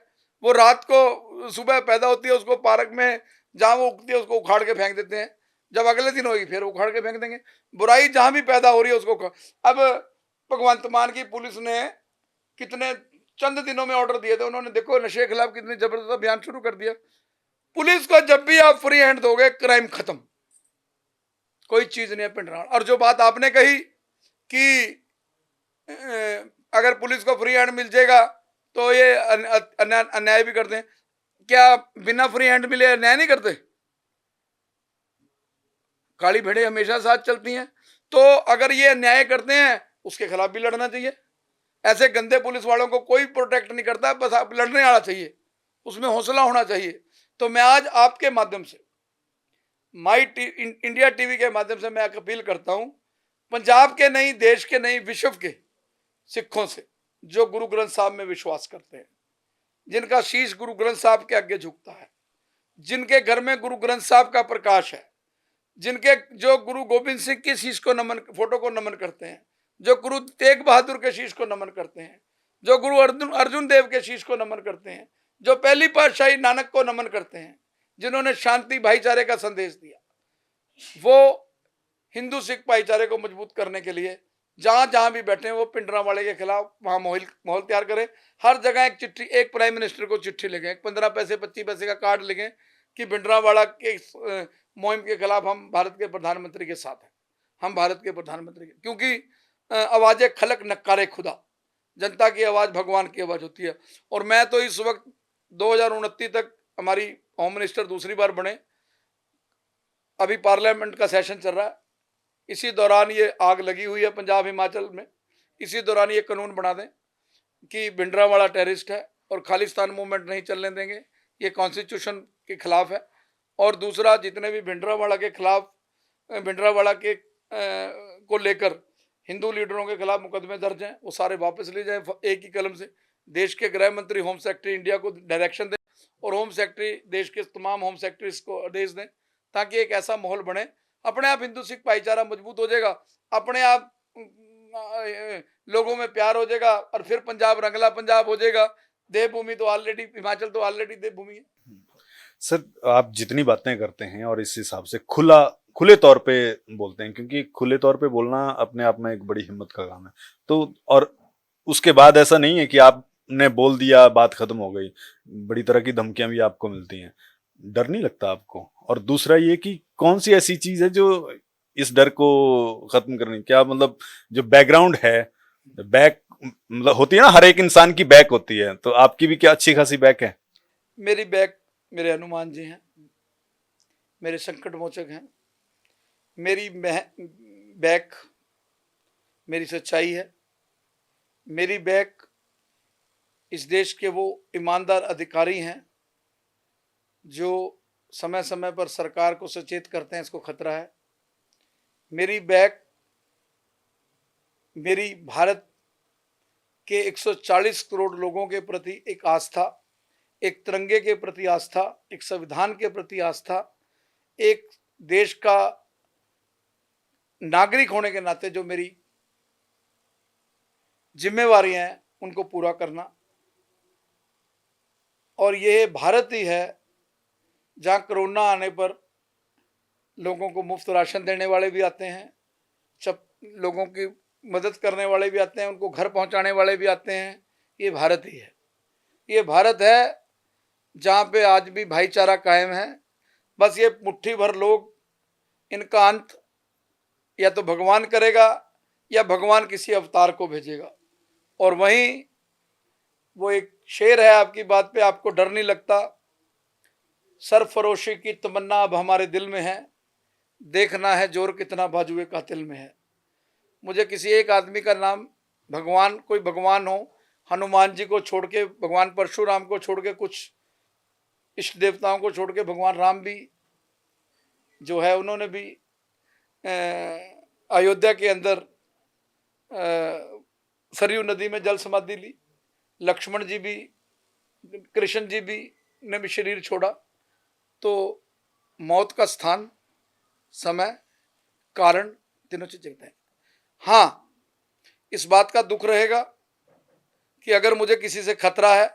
वो रात को सुबह पैदा होती है, उसको पार्क में जहां वो उगती है उसको उखाड़ के फेंक देते हैं, जब अगले दिन होगी फिर उखाड़ के फेंक देंगे। बुराई जहां भी पैदा हो रही है उसको। अब भगवंत मान की पुलिस ने कितने चंद दिनों में ऑर्डर दिए थे, उन्होंने देखो नशे के खिलाफ कितनी जबरदस्त अभियान शुरू कर दिया। पुलिस को जब भी आप फ्री हैंड दोगे, क्राइम खत्म, कोई चीज नहीं है भिंडरावाला। और जो बात आपने कही कि अगर पुलिस को फ्री हैंड मिल जाएगा तो ये अन्याय भी करते हैं, क्या बिना फ्री हैंड मिले अन्याय नहीं करते? काली भेड़ें हमेशा साथ चलती हैं। तो अगर ये अन्याय करते हैं उसके खिलाफ भी लड़ना चाहिए। ऐसे गंदे पुलिस वालों को कोई प्रोटेक्ट नहीं करता, बस आप लड़ने आना चाहिए, उसमें हौसला होना चाहिए। तो मैं आज आपके माध्यम से, इंडिया टीवी के माध्यम से मैं अपील करता हूं, पंजाब के नहीं, देश के नहीं, विश्व के सिखों से जो गुरु ग्रंथ साहब में विश्वास करते हैं, जिनका शीश गुरु ग्रंथ साहब के आगे झुकता है, जिनके घर में गुरु ग्रंथ साहब का प्रकाश है, जिनके जो गुरु गोविंद सिंह के शीश को नमन, फोटो को नमन करते हैं, जो गुरु तेग बहादुर के शीश को नमन करते हैं, जो गुरु अर्जुन देव के शीश को नमन करते हैं, जो पहली पातशाही नानक को नमन करते हैं, जिन्होंने शांति भाईचारे का संदेश दिया, वो हिंदू सिख भाईचारे को मजबूत करने के लिए जहां जहां भी बैठे हैं वो पिंडरावाले के खिलाफ वहां माहौल तैयार करें। हर जगह एक चिट्ठी, एक प्राइम मिनिस्टर को चिट्ठी लिखें, 15 पैसे 25 पैसे का कार्ड लिखें कि भिंडरावाला के मुहिम के खिलाफ हम भारत के प्रधानमंत्री के साथ हैं, हम भारत के प्रधानमंत्री के, क्योंकि आवाज़ खलक नक्कारे खुदा, जनता की आवाज़ भगवान की आवाज़ होती है। और मैं तो इस वक्त 2029 तक हमारी होम मिनिस्टर दूसरी बार बने, अभी पार्लियामेंट का सेशन चल रहा है, इसी दौरान ये आग लगी हुई है पंजाब हिमाचल में, इसी दौरान ये कानून बना दें कि भिंडरावाला टेररिस्ट है और खालिस्तान मूवमेंट नहीं चलने देंगे, ये कॉन्स्टिट्यूशन के खिलाफ है। और दूसरा, जितने भी भिंडरावाला के खिलाफ, भिंडरावाला के को लेकर हिंदू लीडरों के खिलाफ मुकदमे दर्ज हैं, वो सारे वापस ले जाएं एक ही कलम से। देश के गृह मंत्री, होम सेक्रेटरी इंडिया को डायरेक्शन दें और होम सेक्रेटरी देश के तमाम होम सेक्रेटरीज को आदेश दें, ताकि एक ऐसा माहौल बने, अपने आप हिंदू सिख भाईचारा मजबूत हो जाएगा, अपने आप लोगों में प्यार हो जाएगा और फिर पंजाब रंगला पंजाब हो जाएगा। देवभूमि तो ऑलरेडी, हिमाचल तो ऑलरेडी देवभूमि है। सर, आप जितनी बातें करते हैं और इस हिसाब से खुले तौर पे बोलते हैं, क्योंकि खुले तौर पे बोलना अपने आप में एक बड़ी हिम्मत का काम है, तो और उसके बाद ऐसा नहीं है कि आपने बोल दिया बात खत्म हो गई, बड़ी तरह की धमकियां भी आपको मिलती हैं, डर नहीं लगता आपको? और दूसरा ये कि कौन सी ऐसी चीज है जो इस डर को खत्म करनी, क्या मतलब जो बैकग्राउंड है, बैक मतलब होती है ना, हर एक इंसान की बैक होती है, तो आपकी भी क्या अच्छी खासी बैक है? मेरी बैक मेरे हनुमान जी हैं, मेरे संकट मोचक हैं, मेरी बैक मेरी सच्चाई है, मेरी बैक इस देश के वो ईमानदार अधिकारी हैं जो समय समय पर सरकार को सचेत करते हैं इसको खतरा है। मेरी बैक मेरी भारत के 140 करोड़ लोगों के प्रति एक आस्था, एक तिरंगे के प्रति आस्था, एक संविधान के प्रति आस्था, एक देश का नागरिक होने के नाते जो मेरी जिम्मेवारियां हैं उनको पूरा करना। और ये भारत ही है जहां कोरोना आने पर लोगों को मुफ्त राशन देने वाले भी आते हैं, लोगों की मदद करने वाले भी आते हैं, उनको घर पहुंचाने वाले भी आते हैं। ये भारत ही है, ये भारत है जहां पे आज भी भाईचारा कायम है। बस ये मुट्ठी भर लोग, इनका अंत या तो भगवान करेगा या भगवान किसी अवतार को भेजेगा। और वहीं वो एक शेर है आपकी बात पे, आपको डर नहीं लगता, सरफरोशी की तमन्ना अब हमारे दिल में है, देखना है जोर कितना बाजुए कातिल में है। मुझे किसी एक आदमी का नाम, भगवान, कोई भगवान हो, हनुमान जी को छोड़ के, भगवान परशुराम को छोड़ के, कुछ इष्ट देवताओं को छोड़ के, भगवान राम भी जो है उन्होंने भी अयोध्या के अंदर सरयू नदी में जल समाधि ली, लक्ष्मण जी भी, कृष्ण जी भी ने भी शरीर छोड़ा। तो मौत का स्थान, समय, कारण, तीनों चीज देखते हैं। हाँ, इस बात का दुख रहेगा कि अगर मुझे किसी से खतरा है,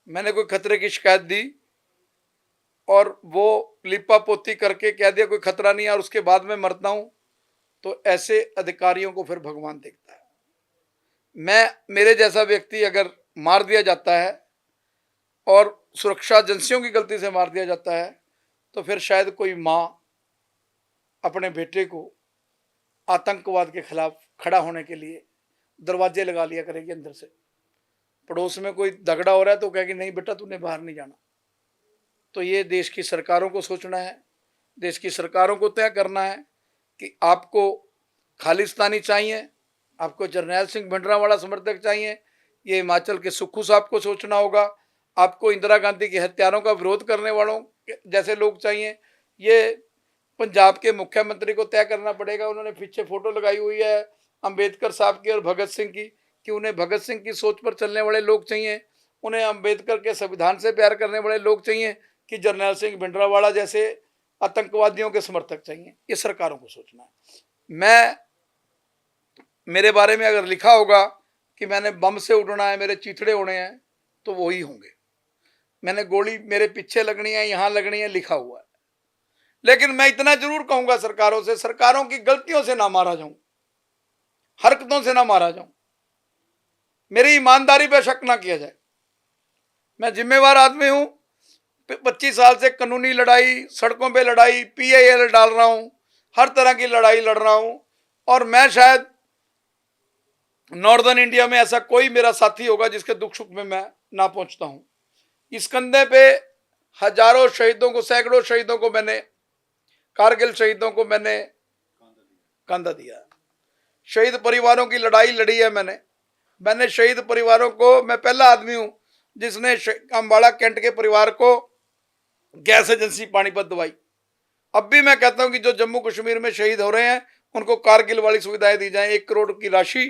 मैंने कोई खतरे की शिकायत दी और वो लिपा पोती करके कह दिया कोई खतरा नहीं है और उसके बाद में मरता हूं, तो ऐसे अधिकारियों को फिर भगवान देखता है। मेरे जैसा व्यक्ति अगर मार दिया जाता है और सुरक्षा एजेंसियों की गलती से मार दिया जाता है, तो फिर शायद कोई माँ अपने बेटे को आतंकवाद के खिलाफ खड़ा होने के लिए दरवाजे लगा लिया करेगी अंदर से। पड़ोस में कोई झगड़ा हो रहा है तो कहेगी नहीं बेटा तूने बाहर नहीं जाना। तो ये देश की सरकारों को सोचना है, देश की सरकारों को तय करना है कि आपको खालिस्तानी चाहिए, आपको जरनैल सिंह भिंडरांवाला समर्थक चाहिए, ये हिमाचल के सुक्खू साहब को सोचना होगा, आपको इंदिरा गांधी के हत्यारों का विरोध करने वालों जैसे लोग चाहिए, ये पंजाब के मुख्यमंत्री को तय करना पड़ेगा। उन्होंने पीछे फोटो लगाई हुई है अंबेडकर साहब की और भगत सिंह की, कि उन्हें भगत सिंह की सोच पर चलने वाले लोग चाहिए, उन्हें अंबेडकर के संविधान से प्यार करने वाले लोग चाहिए, कि जरनैल सिंह भिंडरांवाला जैसे आतंकवादियों के समर्थक चाहिए। ये सरकारों को सोचना है। मेरे बारे में अगर लिखा होगा कि मैंने बम से उड़ना है, मेरे चीथड़े उड़े हैं, तो वो ही होंगे। मैंने गोली मेरे पीछे लगनी है, यहां लगनी है, लिखा हुआ है। लेकिन मैं इतना जरूर कहूंगा सरकारों से, सरकारों की गलतियों से ना मारा जाऊं, हरकतों से ना मारा जाऊं, मेरी ईमानदारी पे शक ना किया जाए। मैं जिम्मेवार आदमी हूं, 25 साल से कानूनी लड़ाई, सड़कों पे लड़ाई, PIL डाल रहा हूं, हर तरह की लड़ाई लड़ रहा हूं, और मैं शायद नॉर्दर्न इंडिया में ऐसा कोई मेरा साथी होगा जिसके दुख सुख में मैं ना पहुंचता हूं। इस कंधे पे हजारों शहीदों को, सैकड़ों शहीदों को मैंने, कारगिल शहीदों को मैंने कंधा दिया। शहीद परिवारों की लड़ाई लड़ी है मैंने शहीद परिवारों को, मैं पहला आदमी हूं जिसने अंबाला कैंट के परिवार को गैस एजेंसी पानीपत दवाई। अब भी मैं कहता हूं कि जो जम्मू कश्मीर में शहीद हो रहे हैं उनको कारगिल वाली सुविधाएं दी जाएं, 1 करोड़ की राशि,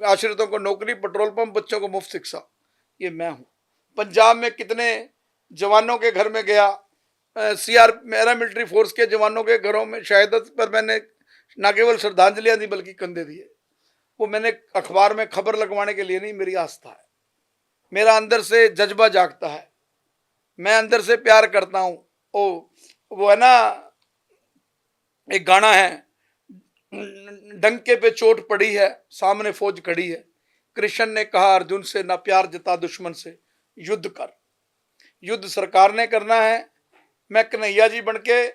आश्रितों को नौकरी, पेट्रोल पंप, बच्चों को मुफ्त शिक्षा। ये मैं हूं। पंजाब में कितने जवानों के घर में गया, CR पैरामिलिट्री फोर्स के जवानों के घरों में शहादत पर मैंने ना केवल श्रद्धांजलियां दी बल्कि कंधे दिए। वो मैंने अखबार में खबर लगवाने के लिए नहीं, मेरी आस्था है, मेरा अंदर से जज्बा जागता है, मैं अंदर से प्यार करता हूं। वो है ना, एक गाना है, डंके पे चोट पड़ी है, सामने फौज खड़ी है, कृष्ण ने कहा अर्जुन से, ना प्यार जता दुश्मन से, युद्ध कर। युद्ध सरकार ने करना है। मैं कन्हैया जी बनके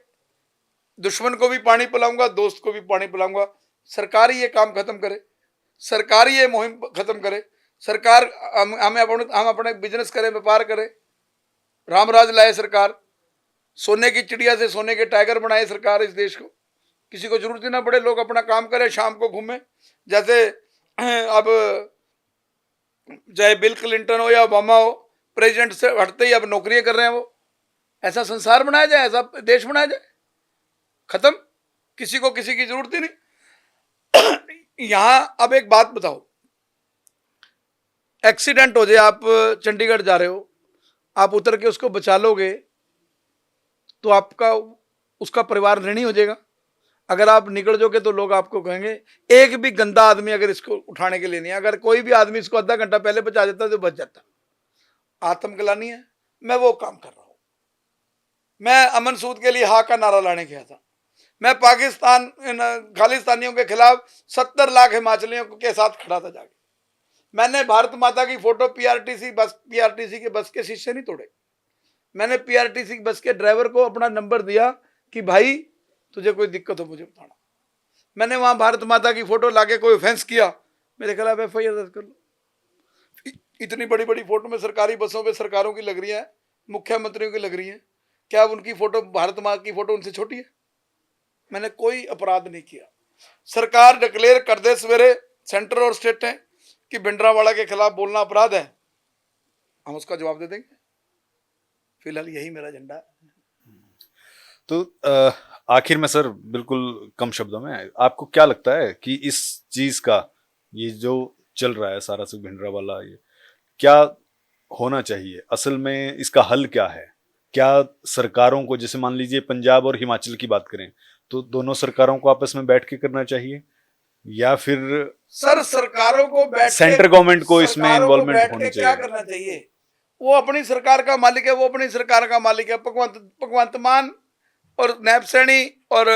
दुश्मन को भी पानी पिलाऊंगा, दोस्त को भी पानी पिलाऊंगा। सरकार ही ये काम खत्म करे, सरकार ही ये मुहिम खत्म करे, सरकार हम अपने बिजनेस करें, व्यापार करें, रामराज लाए सरकार, सोने की चिड़िया से सोने के टाइगर बनाए सरकार इस देश को, किसी को जरूरत ही ना पड़े, लोग अपना काम करें, शाम को घूमें। जैसे अब चाहे बिल क्लिंटन हो या ओबामा हो, प्रेसिडेंट से हटते ही अब नौकरियां कर रहे हैं वो। ऐसा संसार बनाया जाए, ऐसा देश बनाया जाए, खत्म, किसी को किसी की जरूरत ही नहीं। यहां अब एक बात बताओ, एक्सीडेंट हो जाए, आप चंडीगढ़ जा रहे हो, आप उतर के उसको बचा लोगे तो आपका उसका परिवार ऋणी हो जाएगा। अगर आप निकल जाओगे तो लोग आपको कहेंगे, एक भी गंदा आदमी अगर इसको उठाने के लिए नहीं, अगर कोई भी आदमी इसको आधा घंटा पहले बचा देता तो बच जाता। आत्मग्लानी है, मैं वो काम कर रहा हूं। मैं अमन सूद के लिए हा का नारा लाने गया था। मैं पाकिस्तान खालिस्तानियों के खिलाफ 70 लाख हिमाचलियों के साथ खड़ा था जाके। मैंने भारत माता की फोटो PRTC के बस के शीशे नहीं तोड़े। मैंने PRTC बस के ड्राइवर को अपना नंबर दिया कि भाई तुझे कोई दिक्कत हो मुझे बताना। मैंने वहां भारत माता की फोटो लाके कोई ऑफेंस किया, मेरे खिलाफ FIR दर्ज कर लो। इतनी बड़ी बड़ी फोटो में सरकारी बसों पे सरकारों की लग रही है, मुख्यमंत्रियों की लग रही है, क्या अब उनकी फोटो, भारत माता की फोटो उनसे छोटी है? मैंने कोई अपराध नहीं किया। सरकार डिक्लेयर कर दे सवेरे, सेंटर और स्टेट है, कि भिंडरांवाला के खिलाफ बोलना अपराध है, हम उसका जवाब दे देंगे। फिलहाल यही मेरा एजेंडा है। तो आखिर में सर, बिल्कुल कम शब्दों में, आपको क्या लगता है कि इस चीज का, ये जो चल रहा है सारा सुख भिंडरांवाला, ये क्या होना चाहिए असल में, इसका हल क्या है? क्या सरकारों को, जैसे मान लीजिए पंजाब और हिमाचल की बात करें, तो दोनों सरकारों को आपस में बैठ के करना चाहिए, या फिर सर सरकारों को बैठ सेंट्रल गवर्नमेंट को इसमें इन्वॉल्वमेंट होनी चाहिए? क्या करना चाहिए? वो अपनी सरकार का मालिक है, वो अपनी सरकार का मालिक है। भगवंत मान और नैब सैनी और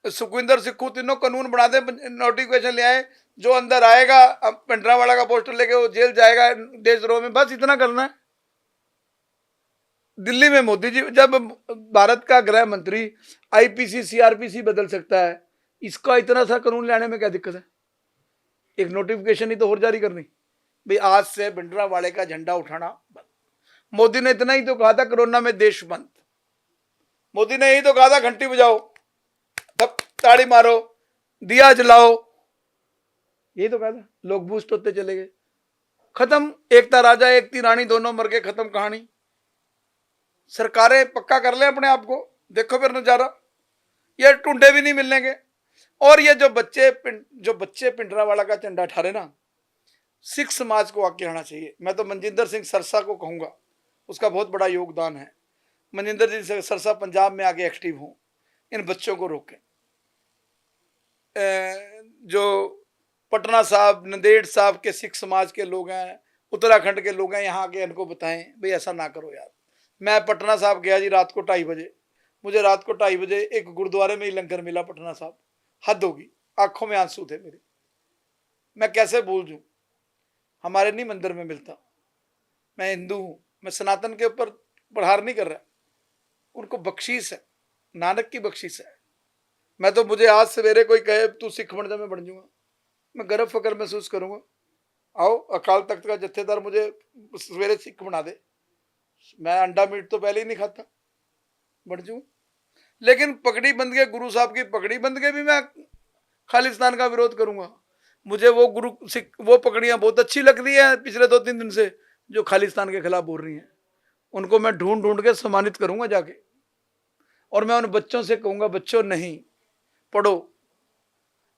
सुखविंदर सिक्खू तीनों कानून बना दे, नोटिफिकेशन ले आए, जो अंदर आएगा भिंडरांवाला का पोस्टर लेके वो जेल जाएगा देशद्रोह में, बस इतना करना है। दिल्ली में मोदी जी, जब भारत का गृह मंत्री IPC CRPC बदल सकता है, इसका इतना सा कानून लाने में क्या दिक्कत है? एक नोटिफिकेशन ही तो और जारी करनी, भाई आज से भिंडरांवाले का झंडा उठाना बंद। मोदी ने इतना ही तो कहा था कोरोना में देश बंद। मोदी ने यही तो कहा था, घंटी बजाओ, तब ताड़ी मारो, दिया जलाओ, यही तो कहा था। लोग बूस्ट होते चले गए, खत्म। एकता राजा एक थी रानी, दोनों मर गए, खत्म कहानी। सरकारें पक्का कर ले अपने आप को, देखो फिर नजारा, ये टुंडे भी नहीं मिलेंगे। और ये जो बच्चे पिंडरावाला का झंडा ठा रहे ना, सिख समाज को आगे आना चाहिए। मैं तो मनजिंदर सिंह सरसा को कहूंगा, उसका बहुत बड़ा योगदान है। मनजिंदर जी सरसा पंजाब में आगे एक्टिव हों, इन बच्चों को रोकें। जो पटना साहब, नंदेड़ साहब के सिख समाज के लोग हैं, उत्तराखंड के लोग हैं, यहाँ आके इनको बताएं भाई ऐसा ना करो यार। मैं पटना साहब गया जी रात को 2:30 बजे, मुझे रात को 2:30 बजे एक गुरुद्वारे में ही लंगर मिला पटना साहब। हद होगी, आंखों में आंसू थे मेरे, मैं कैसे भूल जूं। हमारे नहीं मंदिर में मिलता। मैं हिंदू हूं, मैं सनातन के ऊपर प्रहार नहीं कर रहा, उनको बख्शीश है, नानक की बख्शीश है। मैं तो, मुझे आज सवेरे कोई कहे तू सिख बन जा, मैं बन जाऊंगा, मैं गर्व फकर महसूस करूंगा। आओ अकाल तख्त का जत्थेदार मुझे सवेरे सिख बना दे, मैं अंडा मीट तो पहले ही नहीं खाता, बढ़ जाऊं। लेकिन पगड़ी बंद के, गुरु साहब की पगड़ी बंद के भी मैं खालिस्तान का विरोध करूंगा। मुझे वो पगड़ियां बहुत अच्छी लग रही है पिछले 2-3 दिन से, जो खालिस्तान के खिलाफ बोल रही हैं, उनको मैं ढूंढ ढूंढ के सम्मानित करूंगा जाके। और मैं उन बच्चों से कहूंगा, बच्चों नहीं पढ़ो,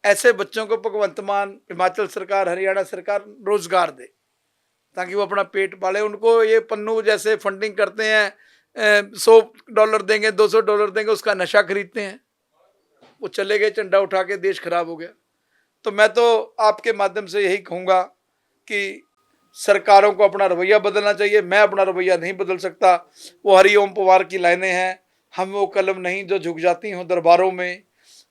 ऐसे बच्चों को भगवंत मान, हिमाचल सरकार, हरियाणा सरकार रोजगार दे, ताकि वो अपना पेट पाले। उनको ये पन्नू जैसे फंडिंग करते हैं, $100 देंगे, $200 देंगे, उसका नशा खरीदते हैं, वो चले गए झंडा उठा के, देश खराब हो गया। तो मैं तो आपके माध्यम से यही कहूंगा कि सरकारों को अपना रवैया बदलना चाहिए। मैं अपना रवैया नहीं बदल सकता। वो हरिओम पवार की लाइनें हैं, हम वो कलम नहीं जो झुक जाती हों दरबारों में,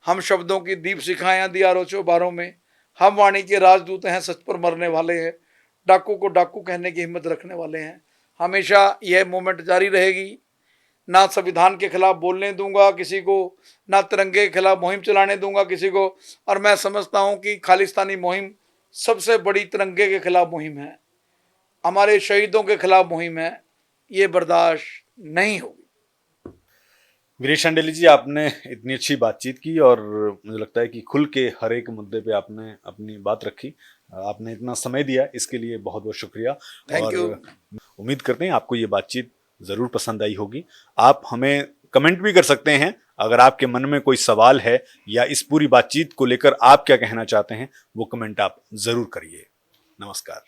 हम शब्दों की दीप शिखाएं दिया रोचो बारों में, हम वाणी के राजदूत हैं, सच पर मरने वाले हैं, डाकू को डाकू कहने की हिम्मत रखने वाले हैं। हमेशा यह मूवमेंट जारी रहेगी। ना संविधान के खिलाफ बोलने दूंगा किसी को, ना तिरंगे के खिलाफ मुहिम चलाने दूंगा किसी को। और मैं समझता हूं कि खालिस्तानी मुहिम सबसे बड़ी तिरंगे के खिलाफ मुहिम है, हमारे शहीदों के खिलाफ मुहिम है, ये बर्दाश्त नहीं होगी। गिरीश शांडिल्य जी, आपने इतनी अच्छी बातचीत की और मुझे लगता है कि खुल के हर एक मुद्दे पे आपने अपनी बात रखी, आपने इतना समय दिया, इसके लिए बहुत बहुत शुक्रिया। Thank you. उम्मीद करते हैं आपको ये बातचीत ज़रूर पसंद आई होगी। आप हमें कमेंट भी कर सकते हैं, अगर आपके मन में कोई सवाल है या इस पूरी बातचीत को लेकर आप क्या कहना चाहते हैं, वो कमेंट आप ज़रूर करिए। नमस्कार।